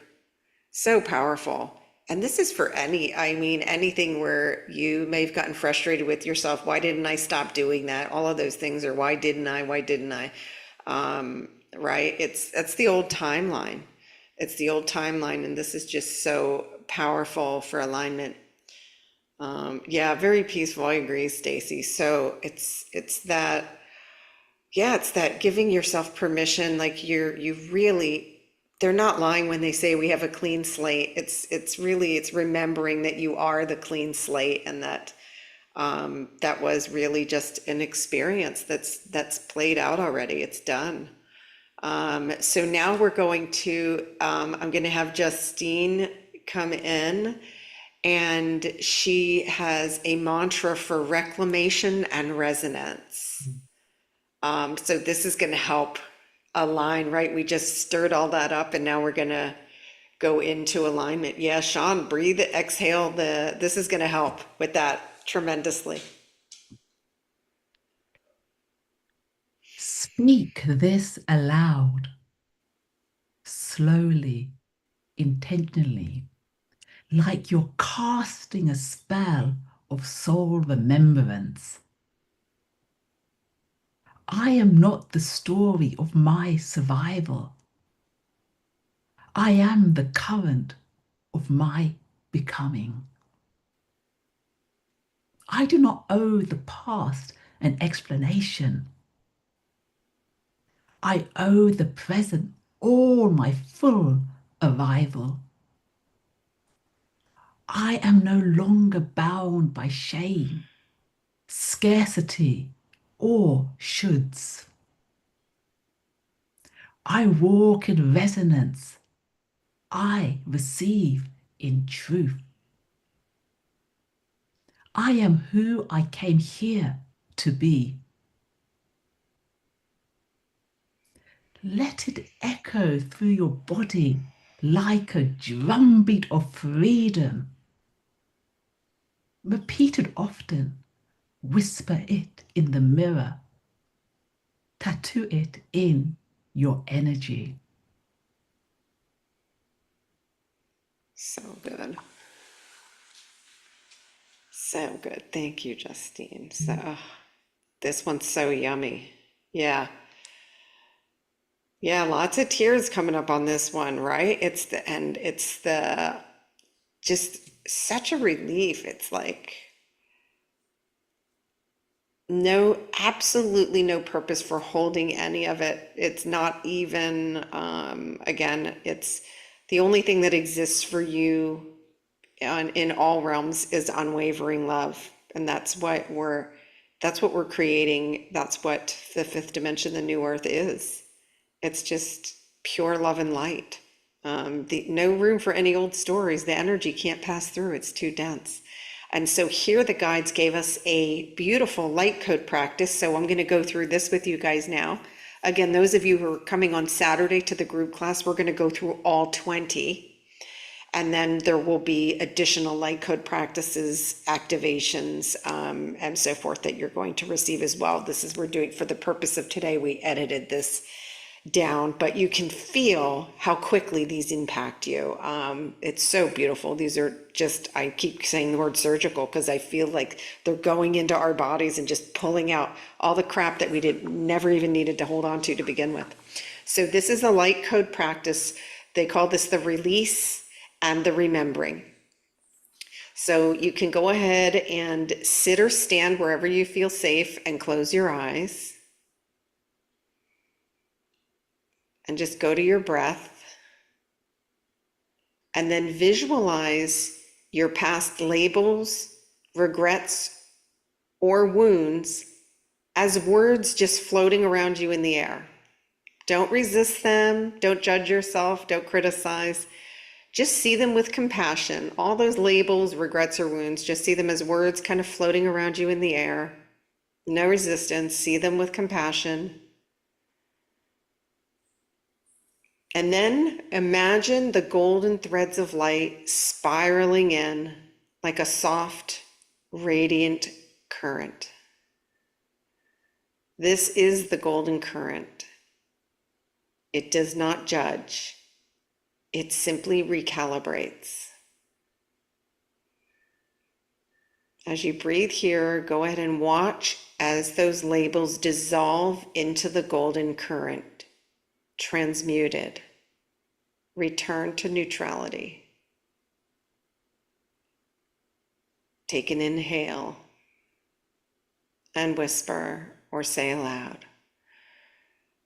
So powerful. And this is for anything where you may have gotten frustrated with yourself. Why didn't I stop doing that? All of those things, or why didn't I? Why didn't I? Right? That's the old timeline. It's the old timeline, and this is just so powerful for alignment. Yeah, very peaceful. I agree, Stacy. So it's that, yeah, it's that giving yourself permission, like you really, they're not lying when they say we have a clean slate. It's remembering that you are the clean slate, and that that was really just an experience that's played out already. It's done. So now we're going to I'm going to have Justine come in, and she has a mantra for reclamation and resonance. So this is going to help align, right? We just stirred all that up, and now we're going to go into alignment. Yeah, Sean, breathe, exhale. This is going to help with that tremendously. Speak this aloud, slowly, intentionally, like you're casting a spell of soul remembrance. I am not the story of my survival. I am the current of my becoming. I do not owe the past an explanation. I owe the present all my full arrival. I am no longer bound by shame, scarcity, or shoulds. I walk in resonance. I receive in truth. I am who I came here to be. Let it echo through your body like a drumbeat of freedom. Repeat it often. Whisper it in the mirror. Tattoo it in your energy. So good. So good. Thank you, Justine. So this one's so yummy. Yeah. Yeah, lots of tears coming up on this one, right? It's the just such a relief. It's like absolutely no purpose for holding any of it. It's not even, again, it's the only thing that exists for you in all realms is unwavering love. And that's what we're creating. That's what the fifth dimension, the new earth is. It's just pure love and light. No room for any old stories. The energy can't pass through. It's too dense. And so here the guides gave us a beautiful light code practice. So I'm going to go through this with you guys now. Again, those of you who are coming on Saturday to the group class, we're going to go through all 20. And then there will be additional light code practices, activations, and so forth that you're going to receive as well. We're doing for the purpose of today. We edited this down, but you can feel how quickly these impact you. It's so beautiful. These are just, I keep saying the word surgical because I feel like they're going into our bodies and just pulling out all the crap that we never even needed to hold on to begin with. So this is a light code practice. They call this the release and the remembering. So you can go ahead and sit or stand wherever you feel safe and close your eyes. And just go to your breath. And then visualize your past labels, regrets, or wounds as words just floating around you in the air. Don't resist them. Don't judge yourself. Don't criticize. Just see them with compassion. All those labels, regrets, or wounds, just see them as words kind of floating around you in the air. No resistance. See them with compassion. And then imagine the golden threads of light spiraling in like a soft, radiant current. This is the golden current. It does not judge. It simply recalibrates. As you breathe here, go ahead and watch as those labels dissolve into the golden current, transmuted, return to neutrality. Take an inhale and whisper or say aloud,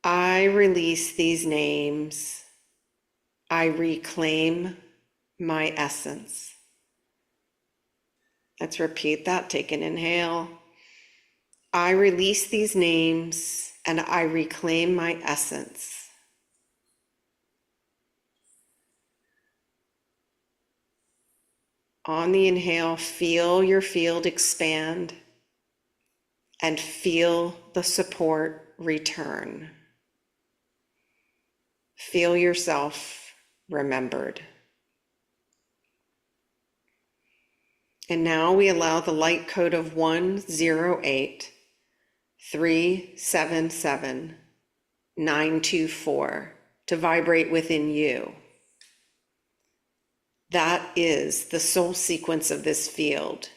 I release these names. I reclaim my essence. Let's repeat that. Take an inhale. I release these names and I reclaim my essence. On the inhale, feel your field expand and feel the support return. Feel yourself remembered. And now we allow the light code of 108-377-924 to vibrate within you. That is the soul sequence of this field.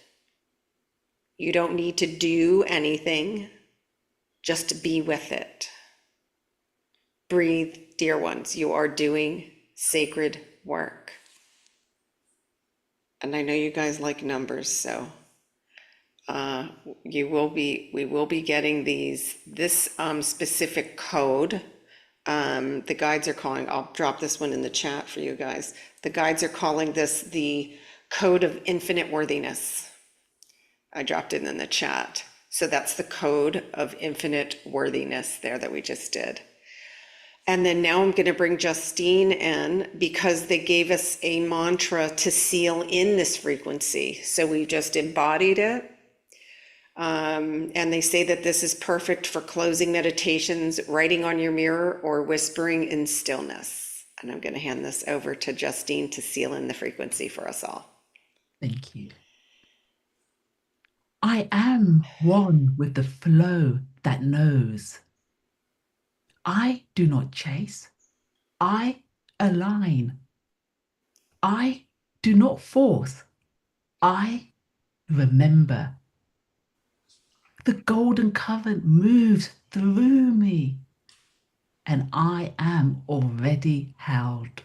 You don't need to do anything, just be with it. Breathe, dear ones, you are doing sacred work. And I know you guys like numbers, so we will be getting this specific code. The guides are calling, I'll drop this one in the chat for you guys. The guides are calling this the code of infinite worthiness. I dropped it in the chat. So that's the code of infinite worthiness there that we just did. And then now I'm going to bring Justine in because they gave us a mantra to seal in this frequency. So we just embodied it. And they say that this is perfect for closing meditations, writing on your mirror, or whispering in stillness. And I'm going to hand this over to Justine to seal in the frequency for us all. Thank you. I am one with the flow that knows. I do not chase. I align. I do not force. I remember. The golden current moves through me, and I am already held.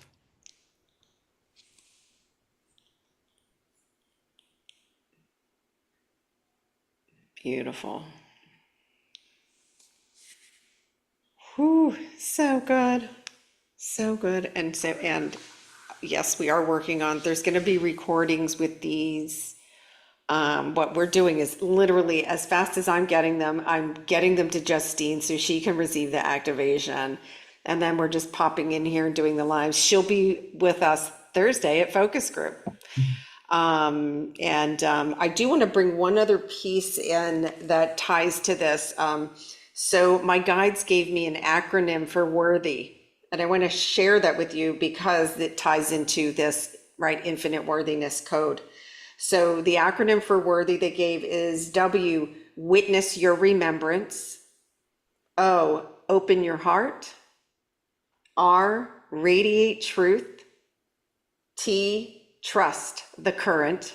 Beautiful. Whew, so good. So good. And yes, we are working on, there's going to be recordings with these. What we're doing is literally as fast as I'm getting them to Justine so she can receive the activation. And then we're just popping in here and doing the lives. She'll be with us Thursday at Focus Group. I do want to bring one other piece in that ties to this. So my guides gave me an acronym for worthy, and I want to share that with you because it ties into this, right, infinite worthiness code. So the acronym for worthy they gave is W, witness your remembrance. O, open your heart. R, radiate truth. T, trust the current.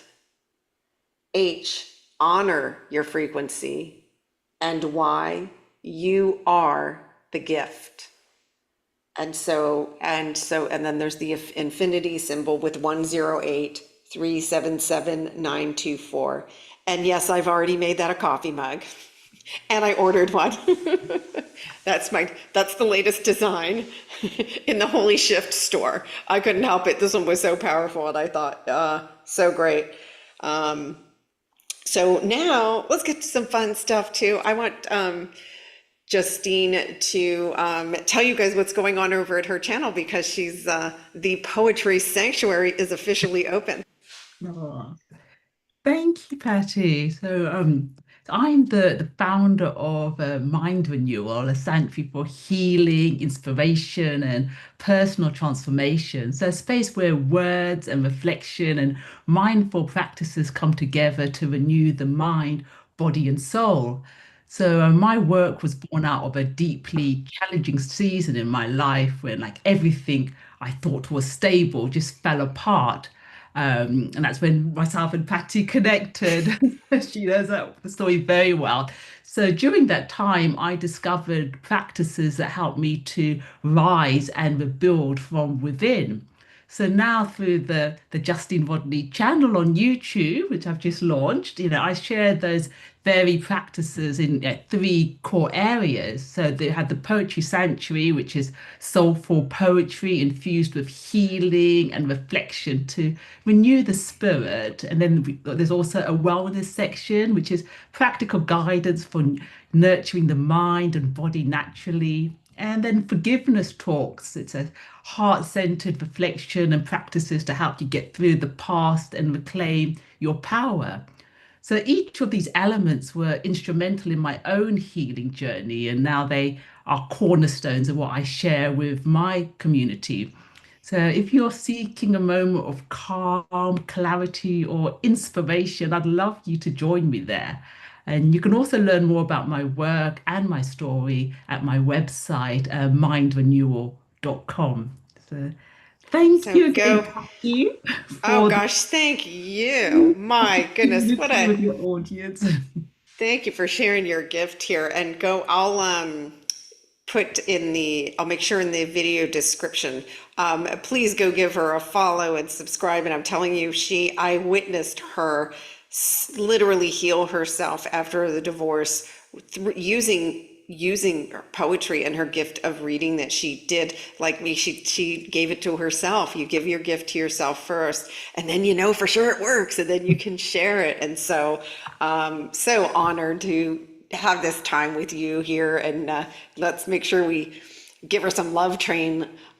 H, honor your frequency. And Y, you are the gift. And then there's the infinity symbol with 108377924. And yes, I've already made that a coffee mug. And I ordered one. That's the latest design in the Holy Shift store. I couldn't help it. This one was so powerful, and I thought, so great. So now let's get to some fun stuff too. I want Justine to tell you guys what's going on over at her channel, because she's the Poetry Sanctuary is officially open. Oh, thank you, Patty. So I'm the founder of Mind Renewal, a sanctuary for healing, inspiration, and personal transformation. So a space where words and reflection and mindful practices come together to renew the mind, body, and soul. My work was born out of a deeply challenging season in my life when like everything I thought was stable just fell apart. And that's when myself and Patty connected. She knows the story very well. So during that time, I discovered practices that helped me to rise and rebuild from within. So now through the Justine Rodney channel on YouTube, which I've just launched, I share those very practices in three core areas. So they had the Poetry Sanctuary, which is soulful poetry infused with healing and reflection to renew the spirit. And then there's also a wellness section, which is practical guidance for nurturing the mind and body naturally. And then forgiveness talks. It's a heart-centered reflection and practices to help you get through the past and reclaim your power. So each of these elements were instrumental in my own healing journey, and now they are cornerstones of what I share with my community. So if you're seeking a moment of calm, clarity, or inspiration, I'd love you to join me there. And you can also learn more about my work and my story at my website, mindrenewal.com. So thank So you again, go. Patty, Oh for the gosh, thank you. My goodness, opportunity with your audience. thank you for sharing your gift here. And go, I'll make sure in the video description, please go give her a follow and subscribe. And I'm telling you, I witnessed her literally heal herself after the divorce using poetry and her gift of reading that she did. Like me, she gave it to herself. You give your gift to yourself first, and then you know for sure it works, and then you can share it. And so so honored to have this time with you here, and let's make sure we give her some love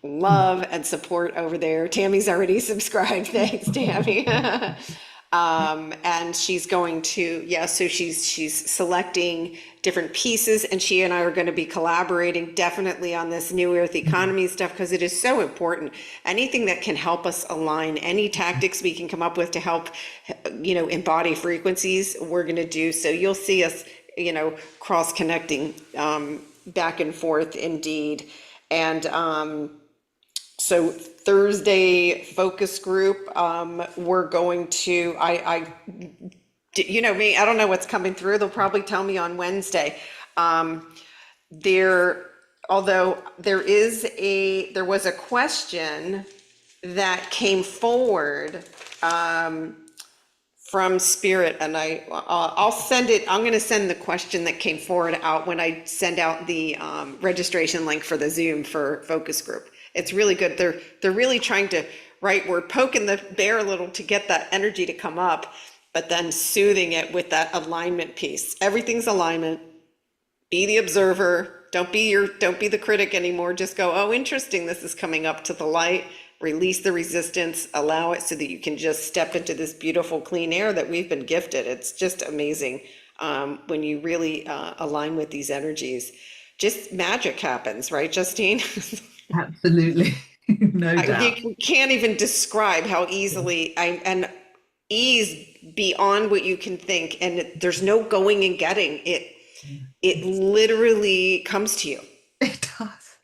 and support over there. Tammy's already subscribed. Thanks, Tammy. And she's going to, yeah, so she's selecting different pieces, and she and I are going to be collaborating definitely on this new earth economy stuff, because it is so important. Anything that can help us align, any tactics we can come up with to help, embody frequencies, we're going to do. So you'll see us, cross connecting, back and forth indeed. And, so Thursday focus group, we're going to, you know me, I don't know what's coming through. They'll probably tell me on Wednesday. There, although there was a question that came forward, from Spirit, and I'll send it. I'm going to send the question that came forward out when I send out the registration link for the Zoom for focus group. It's really good. They're really trying to, right? We're poking the bear a little to get that energy to come up, but then soothing it with that alignment piece. Everything's alignment. Be the observer. Don't be the critic anymore. Just go, oh, interesting. This is coming up to the light. Release the resistance, allow it so that you can just step into this beautiful clean air that we've been gifted. It's just amazing when you really align with these energies. Just magic happens, right, Justine? Absolutely. No doubt. We can't even describe how easily and ease beyond what you can think, and there's no going and getting it. It literally comes to you. It does.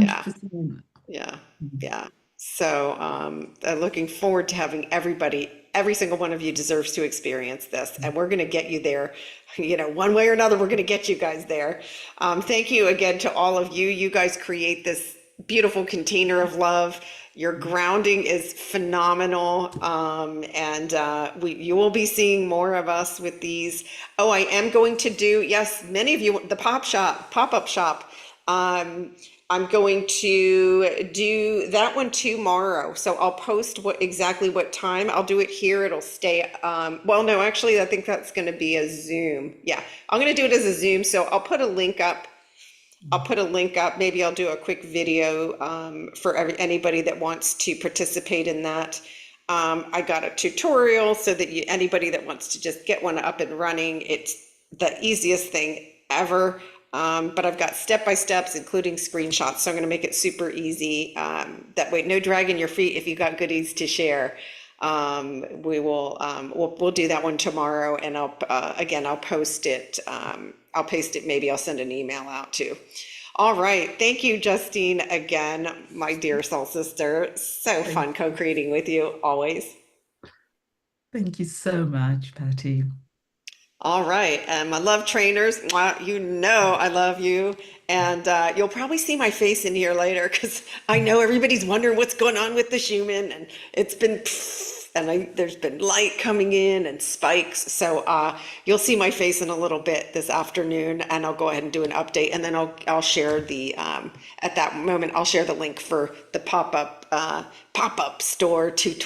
Yeah. 100%. Yeah, yeah. So, looking forward to having everybody, every single one of you deserves to experience this, and we're going to get you there. One way or another, we're going to get you guys there. Thank you again to all of you. You guys create this beautiful container of love. Your grounding is phenomenal, and you will be seeing more of us with these. Oh, I am going to do, yes, many of you, the pop-up shop. Um, I'm going to do that one tomorrow. So I'll post exactly what time. I'll do it here. It'll stay. Well, no, actually, I think that's going to be a Zoom. Yeah, I'm going to do it as a Zoom. So I'll put a link up. I'll put a link up. Maybe I'll do a quick video for anybody that wants to participate in that. I got a tutorial so that anybody that wants to just get one up and running, it's the easiest thing ever. But I've got step-by-steps, including screenshots, so I'm going to make it super easy. That way, no dragging your feet if you've got goodies to share. We'll do that one tomorrow, and I'll post it. I'll paste it. Maybe I'll send an email out too. All right. Thank you, Justine, again, my dear soul sister. So fun co-creating with you always. Thank you so much, Patty. All right, and my love trainers, you know I love you, and you'll probably see my face in here later because I know everybody's wondering what's going on with the Schumann, and it's been, there's been light coming in and spikes, so you'll see my face in a little bit this afternoon, and I'll go ahead and do an update, and then I'll share at that moment I'll share the link for the pop-up store tutorial.